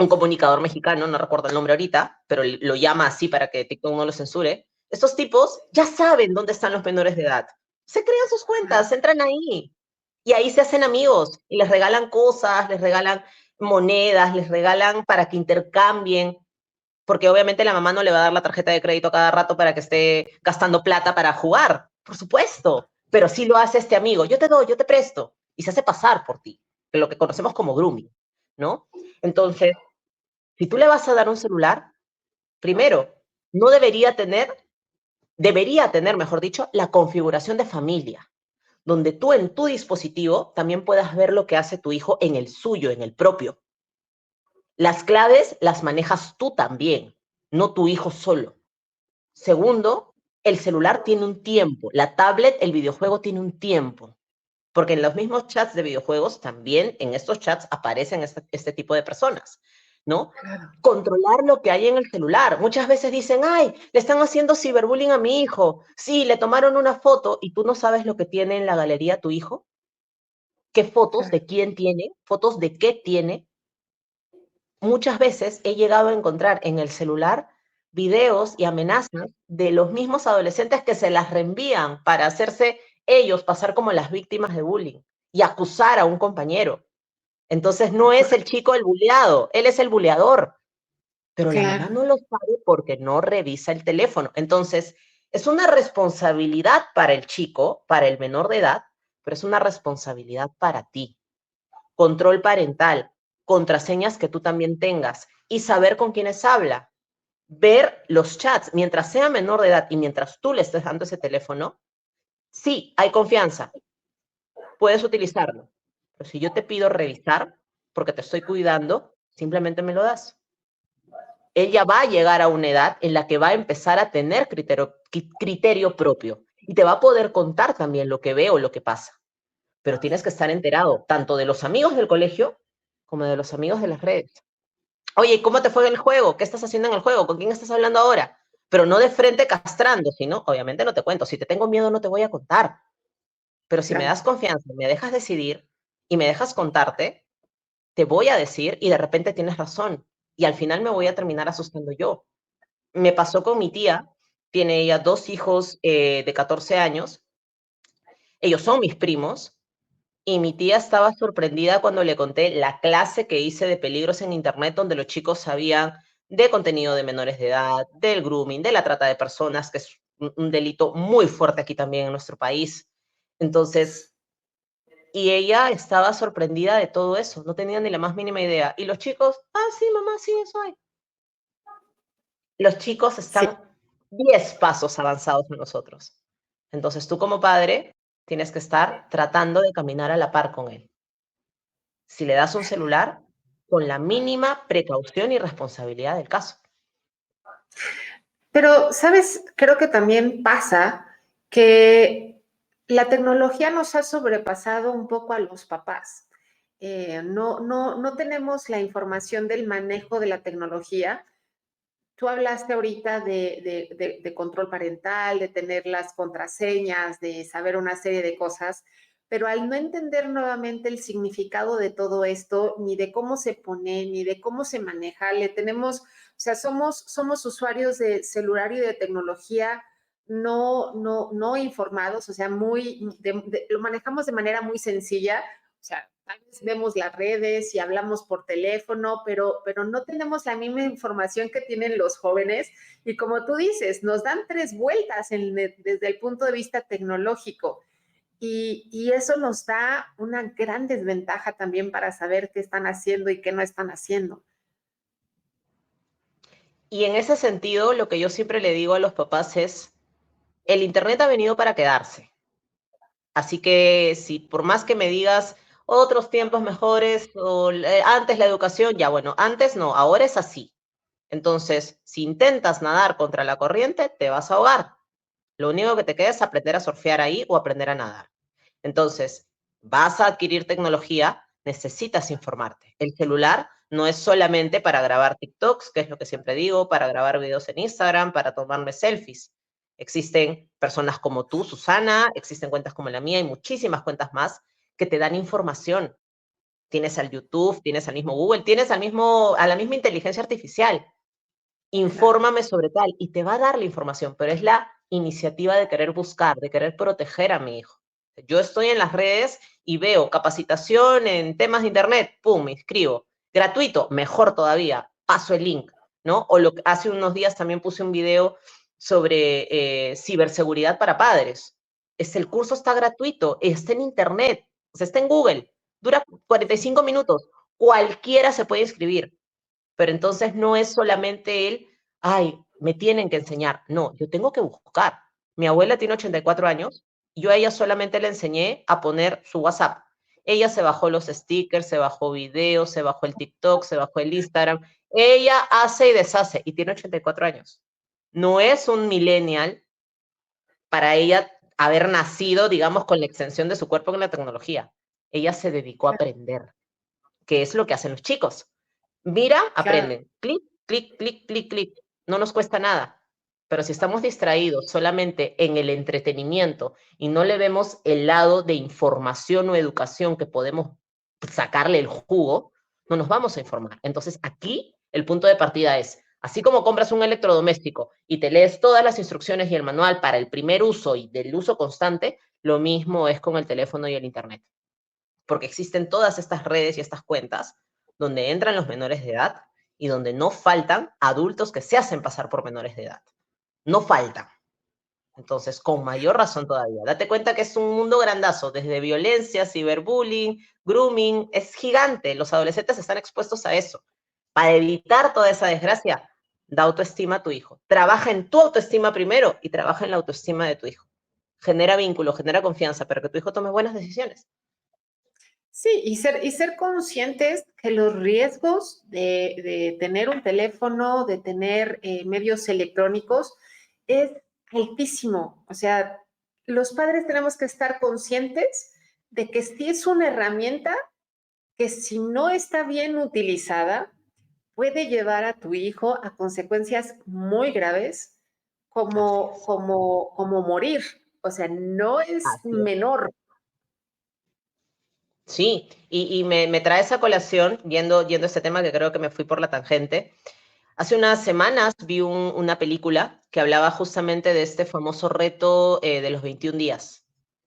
comunicador mexicano, no recuerdo el nombre ahorita, pero lo llama así para que TikTok no lo censure. Estos tipos ya saben dónde están los menores de edad. Se crean sus cuentas, entran ahí y ahí se hacen amigos y les regalan cosas, les regalan monedas, les regalan para que intercambien, porque obviamente la mamá no le va a dar la tarjeta de crédito a cada rato para que esté gastando plata para jugar, por supuesto, pero sí lo hace este amigo, yo te doy, yo te presto, y se hace pasar por ti, lo que conocemos como grooming, ¿no? Entonces, si tú le vas a dar un celular, primero, no debería tener, mejor dicho, la configuración de familia, donde tú en tu dispositivo también puedas ver lo que hace tu hijo en el suyo, en el propio. Las claves las manejas tú también, no tu hijo solo. Segundo, el celular tiene un tiempo, la tablet, el videojuego tiene un tiempo, porque en los mismos chats de videojuegos también en estos chats aparecen este tipo de personas, ¿no? Claro. Controlar lo que hay en el celular. Muchas veces dicen, ay, le están haciendo ciberbullying a mi hijo. Sí, le tomaron una foto y tú no sabes lo que tiene en la galería tu hijo. ¿Qué fotos Claro. de quién tiene? ¿Fotos de qué tiene? Muchas veces he llegado a encontrar en el celular videos y amenazas de los mismos adolescentes que se las reenvían para hacerse ellos pasar como las víctimas de bullying y acusar a un compañero. Entonces no es el chico el buleado, él es el buleador, pero la mamá Claro. no lo sabe porque no revisa el teléfono. Entonces es una responsabilidad para el chico, para el menor de edad, pero es una responsabilidad para ti. Control parental, contraseñas que tú también tengas y saber con quiénes habla. Ver los chats, mientras sea menor de edad y mientras tú le estés dando ese teléfono, sí, hay confianza, puedes utilizarlo. Pero si yo te pido revisar, porque te estoy cuidando, simplemente me lo das. Ella va a llegar a una edad en la que va a empezar a tener criterio propio y te va a poder contar también lo que ve o lo que pasa. Pero tienes que estar enterado tanto de los amigos del colegio como de los amigos de las redes. Oye, ¿cómo te fue en el juego? ¿Qué estás haciendo en el juego? ¿Con quién estás hablando ahora? Pero no de frente castrando, sino, obviamente no te cuento. Si te tengo miedo, no te voy a contar. Pero si me Claro. das confianza, me dejas decidir y me dejas contarte, te voy a decir y de repente tienes razón. Y al final me voy a terminar asustando yo. Me pasó con mi tía, tiene ella 2 hijos de 14 años. Ellos son mis primos. Y mi tía estaba sorprendida cuando le conté la clase que hice de peligros en Internet, donde los chicos sabían de contenido de menores de edad, del grooming, de la trata de personas, que es un delito muy fuerte aquí también en nuestro país. Entonces, y ella estaba sorprendida de todo eso, no tenía ni la más mínima idea. Y los chicos, ah, sí, mamá, sí, eso hay. Los chicos Sí. están 10 pasos avanzados en nosotros. Entonces, tú como padre tienes que estar tratando de caminar a la par con él. Si le das un celular, con la mínima precaución y responsabilidad del caso. Pero, ¿sabes? Creo que también pasa que la tecnología nos ha sobrepasado un poco a los papás. No tenemos la información del manejo de la tecnología. Tú hablaste ahorita de control parental, de tener las contraseñas, de saber una serie de cosas, pero al no entender nuevamente el significado de todo esto, ni de cómo se pone, ni de cómo se maneja, le tenemos, o sea, somos usuarios de celular y de tecnología no informados, o sea, lo manejamos de manera muy sencilla, o sea, tal vez vemos las redes y hablamos por teléfono, pero no tenemos la misma información que tienen los jóvenes. Y como tú dices, nos dan 3 vueltas desde el punto de vista tecnológico. Y eso nos da una gran desventaja también para saber qué están haciendo y qué no están haciendo. Y en ese sentido, lo que yo siempre le digo a los papás es, el Internet ha venido para quedarse. Así que si por más que me digas otros tiempos mejores o antes la educación, ya bueno, antes no, ahora es así. Entonces, si intentas nadar contra la corriente, te vas a ahogar. Lo único que te queda es aprender a surfear ahí o aprender a nadar. Entonces, vas a adquirir tecnología, necesitas informarte. El celular No es solamente para grabar TikToks, que es lo que siempre digo, para grabar videos en Instagram, para tomarme selfies. Existen personas como tú, Susana, existen cuentas como la mía y muchísimas cuentas más que te dan información. Tienes al YouTube, tienes al mismo Google, tienes a la misma inteligencia artificial. Claro. Infórmame sobre tal y te va a dar la información, pero es la iniciativa de querer buscar, de querer proteger a mi hijo. Yo estoy en las redes y veo capacitación en temas de internet, pum, me inscribo. Gratuito, mejor todavía, paso el link, ¿no? O lo que hace unos días también puse un video sobre ciberseguridad para padres. El curso está gratuito, está en internet, o sea, está en Google, dura 45 minutos, cualquiera se puede inscribir, pero entonces no es solamente el, ay, me tienen que enseñar. No, yo tengo que buscar. Mi abuela tiene 84 años y yo a ella solamente le enseñé a poner su WhatsApp. Ella se bajó los stickers, se bajó videos, se bajó el TikTok, se bajó el Instagram. Ella hace y deshace y tiene 84 años. No es un millennial para ella haber nacido, digamos, con la extensión de su cuerpo en la tecnología. Ella se dedicó a aprender, que es lo que hacen los chicos. Mira, Claro. aprenden. Clic, clic, clic, clic, clic. No nos cuesta nada. Pero si estamos distraídos solamente en el entretenimiento y no le vemos el lado de información o educación que podemos sacarle el jugo, no nos vamos a informar. Entonces aquí el punto de partida es, así como compras un electrodoméstico y te lees todas las instrucciones y el manual para el primer uso y del uso constante, lo mismo es con el teléfono y el Internet, porque existen todas estas redes y estas cuentas donde entran los menores de edad y donde no faltan adultos que se hacen pasar por menores de edad. No faltan. Entonces, con mayor razón todavía. Date cuenta que es un mundo grandazo, desde violencia, ciberbullying, grooming, es gigante. Los adolescentes están expuestos a eso. Para evitar toda esa desgracia, da autoestima a tu hijo. Trabaja en tu autoestima primero y trabaja en la autoestima de tu hijo. Genera vínculo, genera confianza, pero que tu hijo tome buenas decisiones. Sí, y ser conscientes que los riesgos de tener un teléfono, de tener medios electrónicos, es altísimo. O sea, los padres tenemos que estar conscientes de que sí es una herramienta que si no está bien utilizada, puede llevar a tu hijo a consecuencias muy graves Así como, es. como morir. O sea, no es Así es. menor. Sí, y me trae esa colación, yendo a este tema que creo que me fui por la tangente. Hace unas semanas vi una película que hablaba justamente de este famoso reto de los 21 días,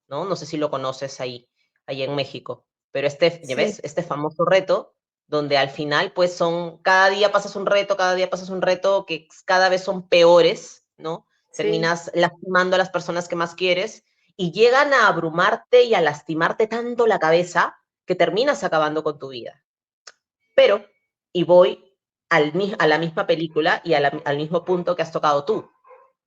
¿no? No sé si lo conoces ahí en México, pero ya Sí, ves, este famoso reto, donde al final, pues cada día pasas un reto, cada día pasas un reto que cada vez son peores, ¿no? sí. Terminas lastimando a las personas que más quieres y llegan a abrumarte y a lastimarte tanto la cabeza que terminas acabando con tu vida. Pero, y voy a la misma película y al mismo punto que has tocado tú.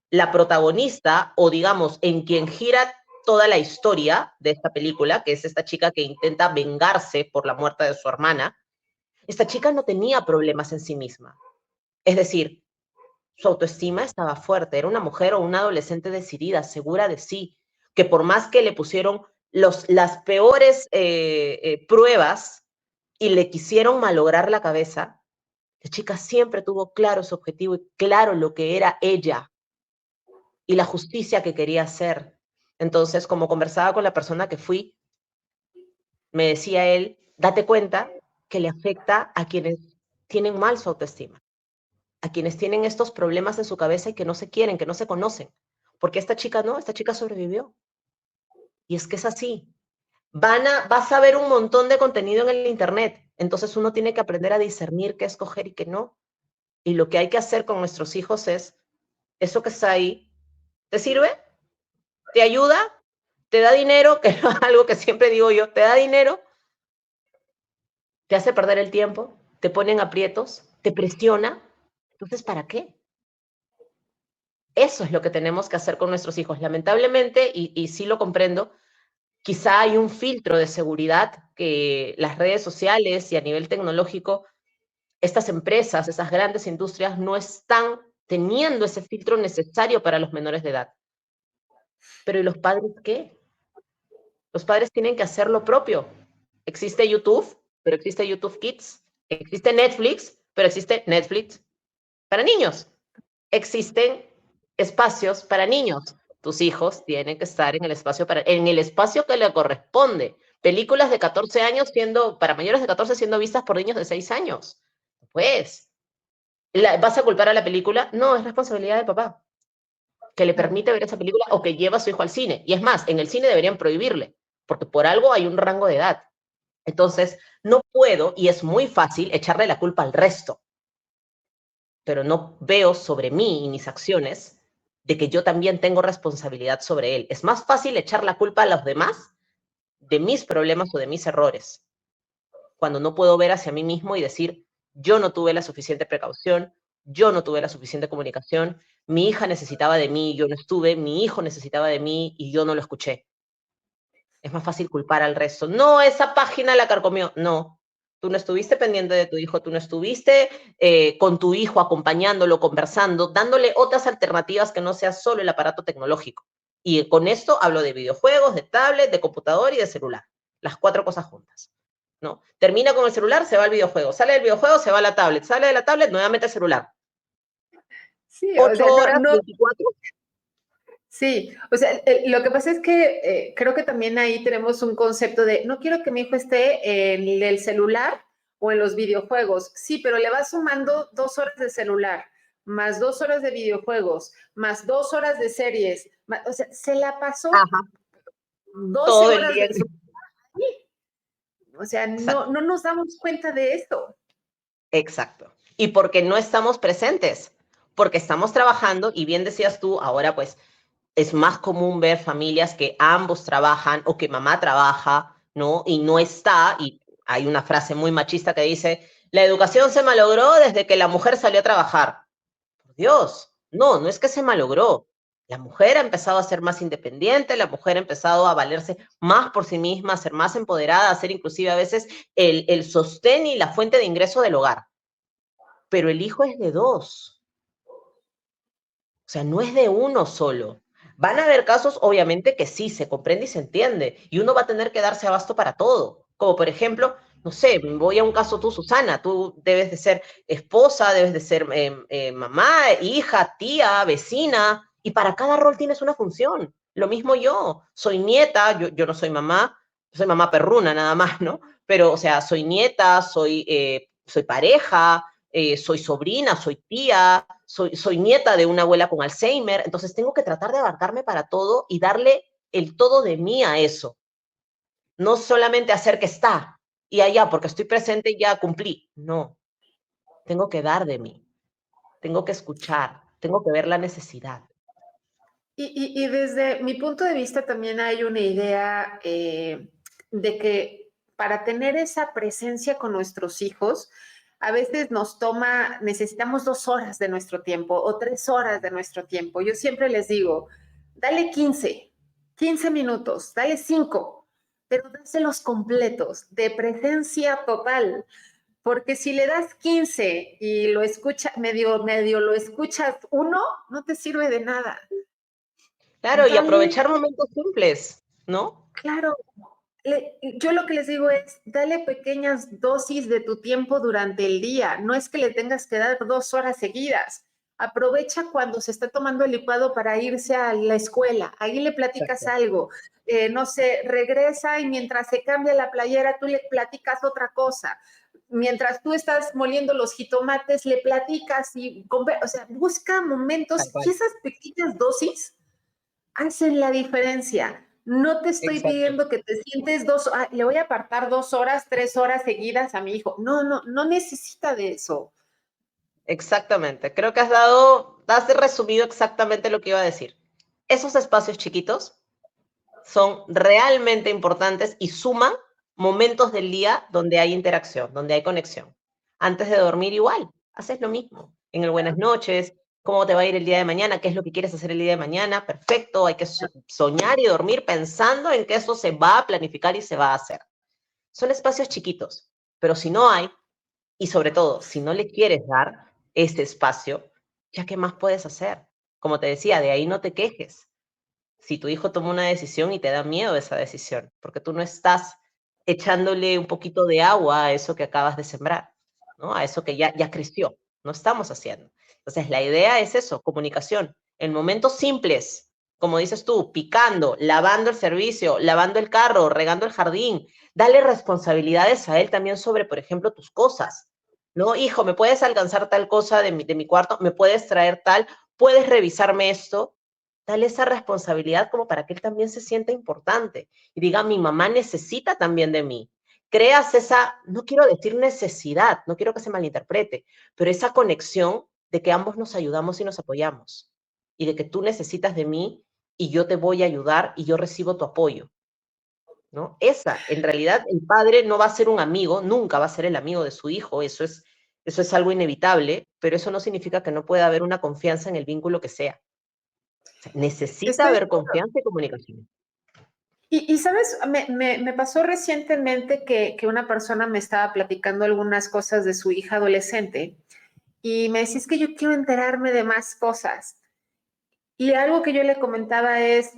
La protagonista, o digamos, en quien gira toda la historia de esta película, que es esta chica que intenta vengarse por la muerte de su hermana, esta chica no tenía problemas en sí misma. Es decir, su autoestima estaba fuerte, era una mujer o una adolescente decidida, segura de sí, que por más que le pusieron las peores pruebas y le quisieron malograr la cabeza, la chica siempre tuvo claro su objetivo y claro lo que era ella y la justicia que quería hacer. Entonces, como conversaba con la persona que fui, me decía él, date cuenta que le afecta a quienes tienen mal su autoestima, a quienes tienen estos problemas en su cabeza y que no se quieren, que no se conocen. Porque esta chica no, esta chica sobrevivió. Y es que es así. Vas a ver un montón de contenido en el Internet. Entonces uno tiene que aprender a discernir qué escoger y qué no. Y lo que hay que hacer con nuestros hijos es, eso que está ahí, ¿te sirve? ¿Te ayuda? ¿Te da dinero? Que es algo que siempre digo yo, ¿te da dinero? ¿Te hace perder el tiempo? ¿Te ponen aprietos? ¿Te presiona? Entonces, ¿para qué? Eso es lo que tenemos que hacer con nuestros hijos. Lamentablemente, y sí lo comprendo, quizá hay un filtro de seguridad que las redes sociales y a nivel tecnológico, estas empresas, esas grandes industrias no están teniendo ese filtro necesario para los menores de edad. Pero ¿y los padres qué? Los padres tienen que hacer lo propio. Existe YouTube, pero existe YouTube Kids. Existe Netflix, pero existe Netflix para niños. Existen espacios para niños. Tus hijos tienen que estar en el espacio que le corresponde. Películas de 14 años para mayores de 14 siendo vistas por niños de 6 años. Pues, ¿vas a culpar a la película? No, es responsabilidad del papá, que le Claro. permite ver esa película o que lleva a su hijo al cine. Y es más, en el cine deberían prohibirle, porque por algo hay un rango de edad. Entonces, no puedo, y es muy fácil, echarle la culpa al resto, pero no veo sobre mí y mis acciones de que yo también tengo responsabilidad sobre él. Es más fácil echar la culpa a los demás de mis problemas o de mis errores, cuando no puedo ver hacia mí mismo y decir, yo no tuve la suficiente precaución, yo no tuve la suficiente comunicación, mi hija necesitaba de mí y yo no estuve, mi hijo necesitaba de mí y yo no lo escuché. Es más fácil culpar al resto. No, esa página la carcomió. No, tú no estuviste pendiente de tu hijo, tú no estuviste con tu hijo acompañándolo, conversando, dándole otras alternativas que no sea solo el aparato tecnológico. Y con esto hablo de videojuegos, de tablet, de computador y de celular. Las 4 cosas juntas. ¿No? Termina con el celular, se va al videojuego. Sale del videojuego, se va a la tablet. Sale de la tablet, nuevamente al celular. Sí, o 8 sea, horas, 24. sí, o sea, lo que pasa es que creo que también ahí tenemos un concepto de, no quiero que mi hijo esté en el celular o en los videojuegos. Sí, pero le vas sumando 2 horas de celular, más 2 horas de videojuegos, más 2 horas de series. O sea, se la pasó Ajá, 12 todo el horas día. de su... O sea, Exacto. no nos damos cuenta de esto. Exacto. Y porque no estamos presentes, porque estamos trabajando y bien decías tú, ahora pues es más común ver familias que ambos trabajan o que mamá trabaja, ¿no? Y no está, y hay una frase muy machista que dice, la educación se malogró desde que la mujer salió a trabajar. Por Dios, no, no es que se malogró. La mujer ha empezado a ser más independiente, la mujer ha empezado a valerse más por sí misma, a ser más empoderada, a ser inclusive a veces el sostén y la fuente de ingreso del hogar. Pero el hijo es de dos. O sea, no es de uno solo. Van a haber casos, obviamente, que sí, se comprende y se entiende, y uno va a tener que darse abasto para todo. Como por ejemplo, no sé, voy a un caso tú, Susana, tú debes de ser esposa, debes de ser mamá, hija, tía, vecina, y para cada rol tienes una función. Lo mismo yo, soy nieta, yo no soy mamá, soy mamá perruna nada más, ¿no? Pero, o sea, soy nieta, soy pareja, soy sobrina, soy tía, soy nieta de una abuela con Alzheimer, entonces tengo que tratar de abarcarme para todo y darle el todo de mí a eso. No solamente hacer que está y allá, porque estoy presente y ya cumplí. No, tengo que dar de mí, tengo que escuchar, tengo que ver la necesidad. Y desde mi punto de vista también hay una idea de que para tener esa presencia con nuestros hijos, a veces necesitamos 2 horas de nuestro tiempo o 3 horas de nuestro tiempo. Yo siempre les digo, dale 15 minutos, dale 5, pero dáselos completos, de presencia total. Porque si le das 15 y lo escucha, medio lo escuchas uno, no te sirve de nada. Claro, y Dale, aprovechar momentos simples, ¿no? claro, yo lo que les digo es, dale pequeñas dosis de tu tiempo durante el día. No es que le tengas que dar 2 horas seguidas. Aprovecha cuando se está tomando el licuado para irse a la escuela. Ahí le platicas Exacto. algo. No sé, regresa y mientras se cambia la playera, tú le platicas otra cosa. Mientras tú estás moliendo los jitomates, le platicas o sea, busca Tal momentos y cual. esas pequeñas dosis hacen la diferencia. No te estoy Exacto. pidiendo que te sientes le voy a apartar 2 horas, 3 horas seguidas a mi hijo. No, no, no necesita de eso. Exactamente. Creo que has resumido exactamente lo que iba a decir. Esos espacios chiquitos son realmente importantes y suman momentos del día donde hay interacción, donde hay conexión. Antes de dormir igual, haces lo mismo. En el buenas noches, cómo te va a ir el día de mañana, qué es lo que quieres hacer el día de mañana, perfecto, hay que soñar y dormir pensando en que eso se va a planificar y se va a hacer. Son espacios chiquitos, pero si no hay, y sobre todo, si no le quieres dar ese espacio, ¿ya qué más puedes hacer? Como te decía, de ahí no te quejes si tu hijo toma una decisión y te da miedo esa decisión, porque tú no estás echándole un poquito de agua a eso que acabas de sembrar. ¿no? A eso que ya creció, no estamos haciendo. Entonces, la idea es eso, comunicación, en momentos simples, como dices tú, picando, lavando el servicio, lavando el carro, regando el jardín, dale responsabilidades a él también sobre, por ejemplo, tus cosas, ¿no? Hijo, ¿me puedes alcanzar tal cosa de mi cuarto? ¿Me puedes traer tal? ¿Puedes revisarme esto? Dale esa responsabilidad como para que él también se sienta importante y diga, mi mamá necesita también de mí. Creas esa, no quiero decir necesidad, no quiero que se malinterprete, pero esa conexión de que ambos nos ayudamos y nos apoyamos y de que tú necesitas de mí y yo te voy a ayudar y yo recibo tu apoyo, ¿no? Esa, en realidad, el padre no va a ser un amigo, nunca va a ser el amigo de su hijo, eso es algo inevitable, pero eso no significa que no pueda haber una confianza en el vínculo que sea. O sea, necesita Estoy haber confianza y comunicación. ¿sabes? Me pasó recientemente que una persona me estaba platicando algunas cosas de su hija adolescente y me decía, es que yo quiero enterarme de más cosas. Y algo que yo le comentaba es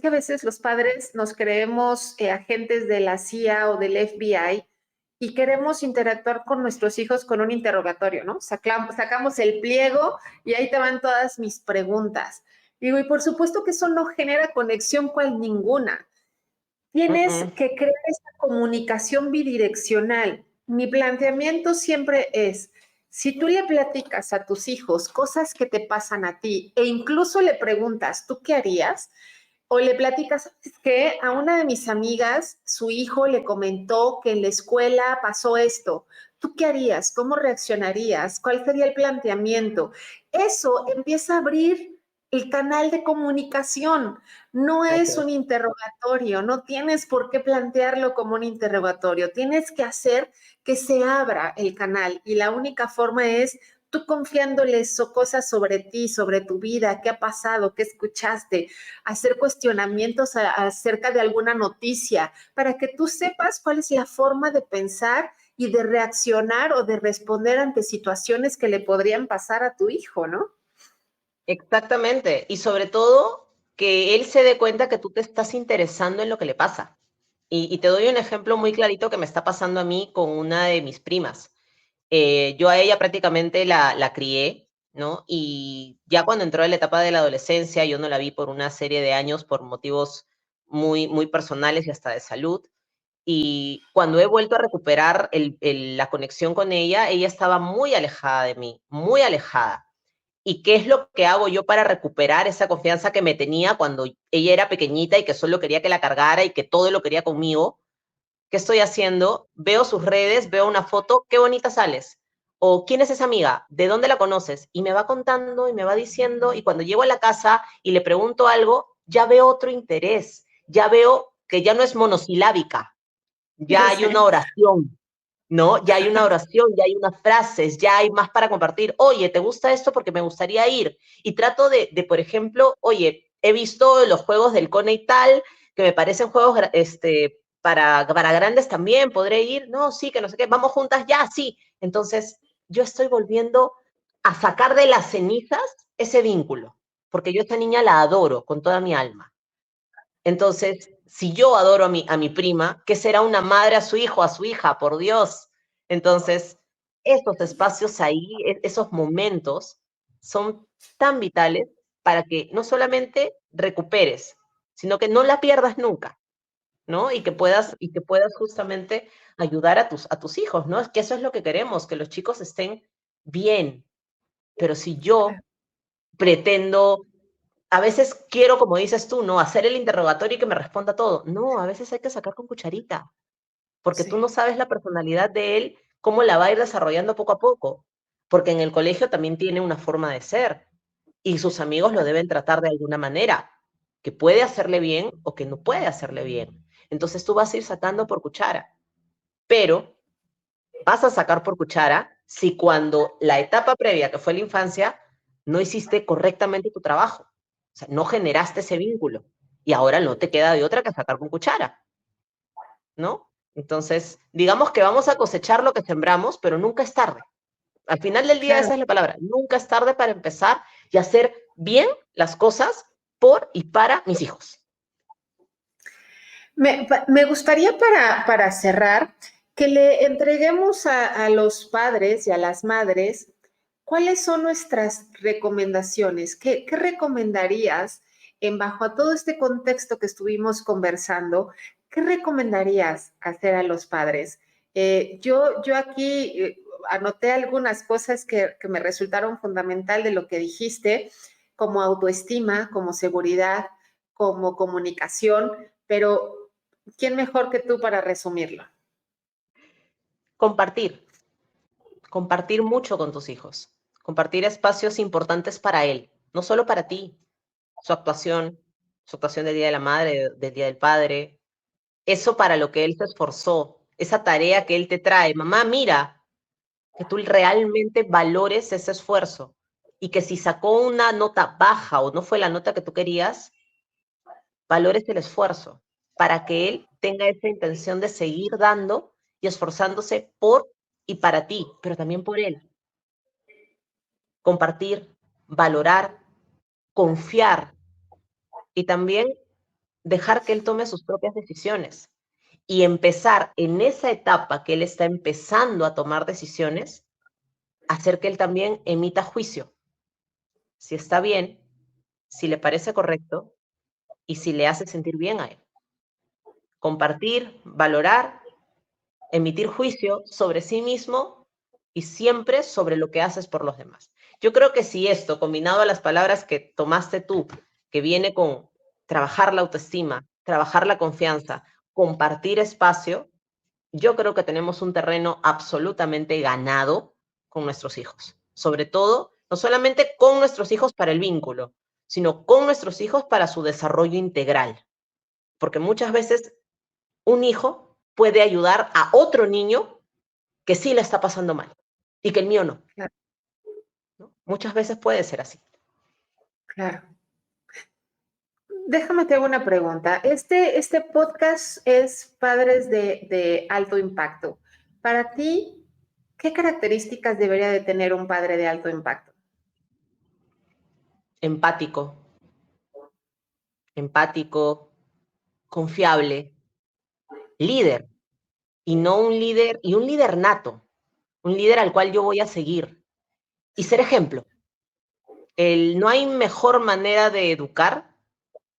que a veces los padres nos creemos agentes de la CIA o del FBI y queremos interactuar con nuestros hijos con un interrogatorio, ¿no? Sacamos el pliego y ahí te van todas mis preguntas. Digo, y por supuesto que eso no genera conexión cual ninguna. Tienes que crear esta comunicación bidireccional. Mi planteamiento siempre es, si tú le platicas a tus hijos cosas que te pasan a ti e incluso le preguntas, ¿tú qué harías? O le platicas que a una de mis amigas, su hijo le comentó que en la escuela pasó esto. ¿Tú qué harías? ¿Cómo reaccionarías? ¿Cuál sería el planteamiento? Eso empieza a abrir el canal de comunicación. No es Gracias. un interrogatorio, no tienes por qué plantearlo como un interrogatorio. Tienes que hacer que se abra el canal y la única forma es tú confiándoles cosas sobre ti, sobre tu vida, qué ha pasado, qué escuchaste, hacer cuestionamientos acerca de alguna noticia, para que tú sepas cuál es la forma de pensar y de reaccionar o de responder ante situaciones que le podrían pasar a tu hijo, ¿no? Exactamente. Y sobre todo, que él se dé cuenta que tú te estás interesando en lo que le pasa. Y te doy un ejemplo muy clarito que me está pasando a mí con una de mis primas. Yo a ella prácticamente la crié, ¿no? Y ya cuando entró en la etapa de la adolescencia, yo no la vi por una serie de años por motivos muy personales y hasta de salud. Y cuando he vuelto a recuperar la conexión con ella estaba muy alejada de mí, muy alejada. ¿Y qué es lo que hago yo para recuperar esa confianza que me tenía cuando ella era pequeñita y que solo quería que la cargara y que todo lo quería conmigo? ¿Qué estoy haciendo? Veo sus redes, veo una foto, qué bonita sales. O quién es esa amiga, de dónde la conoces. Y me va contando y me va diciendo, y cuando llego a la casa y le pregunto algo, ya veo otro interés, ya veo que ya no es monosilábica, ya hay una Sí. oración, ¿no? Ya hay una oración, ya hay unas frases, ya hay más para compartir. Oye, ¿te gusta esto? Porque me gustaría ir. Y trato por ejemplo, oye, he visto los juegos del Cone y tal, que me parecen juegos para grandes también, ¿podré ir? No, sí, que no sé qué, vamos juntas, ya, sí. Entonces, yo estoy volviendo a sacar de las cenizas ese vínculo, porque yo a esta niña la adoro con toda mi alma. Entonces, si yo adoro a mi prima, ¿qué será una madre a su hijo, a su hija? Por Dios. Entonces, esos espacios ahí, esos momentos, son tan vitales para que no solamente recuperes, sino que no la pierdas nunca, ¿no? Y que puedas justamente ayudar a tus hijos, ¿no? Es que eso es lo que queremos, que los chicos estén bien. Pero si yo pretendo a veces quiero, como dices tú, ¿no? Hacer el interrogatorio y que me responda todo. No, a veces hay que sacar con cucharita, porque tú no Sí. sabes la personalidad de él, cómo la va a ir desarrollando poco a poco, porque en el colegio también tiene una forma de ser y sus amigos lo deben tratar de alguna manera, que puede hacerle bien o que no puede hacerle bien. Entonces tú vas a ir sacando por cuchara, pero vas a sacar por cuchara si cuando la etapa previa, que fue la infancia, no hiciste correctamente tu trabajo. O sea, no generaste ese vínculo. Y ahora no te queda de otra que sacar con cuchara, ¿no? Entonces, digamos que vamos a cosechar lo que sembramos, pero nunca es tarde. Al final del día, Claro. esa es la palabra. Nunca es tarde para empezar y hacer bien las cosas por y para mis hijos. Me gustaría para cerrar que le entreguemos a los padres y a las madres, ¿cuáles son nuestras recomendaciones? ¿Qué recomendarías bajo a todo este contexto que estuvimos conversando? ¿Qué recomendarías hacer a los padres? Yo aquí anoté algunas cosas que me resultaron fundamental de lo que dijiste, como autoestima, como seguridad, como comunicación, pero ¿quién mejor que tú para resumirlo? Compartir, compartir mucho con tus hijos, compartir espacios importantes para él, no solo para ti, su actuación del Día de la Madre, del Día del Padre, eso para lo que él se esforzó, esa tarea que él te trae. Mamá, mira, que tú realmente valores ese esfuerzo y que si sacó una nota baja o no fue la nota que tú querías, valores el esfuerzo para que él tenga esa intención de seguir dando y esforzándose por y para ti, pero también por él. Compartir, valorar, confiar y también dejar que él tome sus propias decisiones y empezar en esa etapa que él está empezando a tomar decisiones, hacer que él también emita juicio, si está bien, si le parece correcto y si le hace sentir bien a él. Compartir, valorar, emitir juicio sobre sí mismo y siempre sobre lo que haces por los demás. Yo creo que si esto, combinado a las palabras que tomaste tú, que viene con trabajar la autoestima, trabajar la confianza, compartir espacio, yo creo que tenemos un terreno absolutamente ganado con nuestros hijos. Sobre todo, no solamente con nuestros hijos para el vínculo, sino con nuestros hijos para su desarrollo integral. Porque muchas veces un hijo puede ayudar a otro niño que sí le está pasando mal y que el mío no. Claro, ¿No? Muchas veces puede ser así. claro. Déjame te hago una pregunta. Este podcast es Padres de Alto Impacto. Para ti, ¿qué características debería de tener un padre de alto impacto? Empático, empático, confiable, líder, y no un líder, y un líder nato, un líder al cual yo voy a seguir y ser ejemplo. No hay mejor manera de educar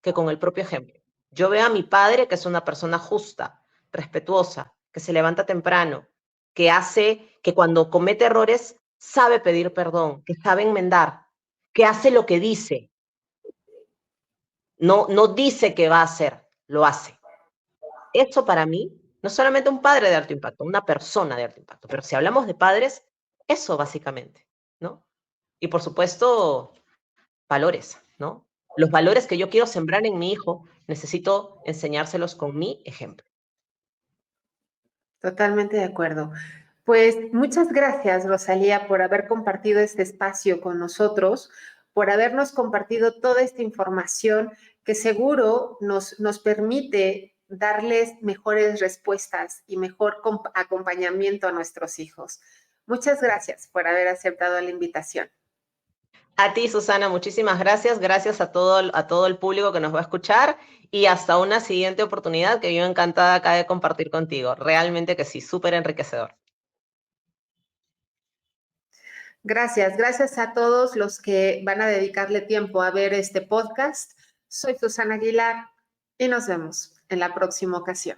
que con el propio ejemplo. Yo veo a mi padre que es una persona justa, respetuosa, que se levanta temprano, que hace, que cuando comete errores sabe pedir perdón, que sabe enmendar, que hace lo que dice, no dice que va a hacer, lo hace. Eso para mí no es solamente un padre de alto impacto, una persona de alto impacto, pero si hablamos de padres, eso básicamente, ¿no? Y por supuesto, valores, ¿no? Los valores que yo quiero sembrar en mi hijo, necesito enseñárselos con mi ejemplo. Totalmente de acuerdo. Pues muchas gracias, Rosalía, por haber compartido este espacio con nosotros, por habernos compartido toda esta información que seguro nos permite darles mejores respuestas y mejor acompañamiento a nuestros hijos. Muchas gracias por haber aceptado la invitación. A ti, Susana, muchísimas gracias. Gracias a todo el público que nos va a escuchar y hasta una siguiente oportunidad que yo encantada acá de compartir contigo. Realmente que sí, súper enriquecedor. Gracias, gracias a todos los que van a dedicarle tiempo a ver este podcast. Soy Susana Aguilar y nos vemos en la próxima ocasión.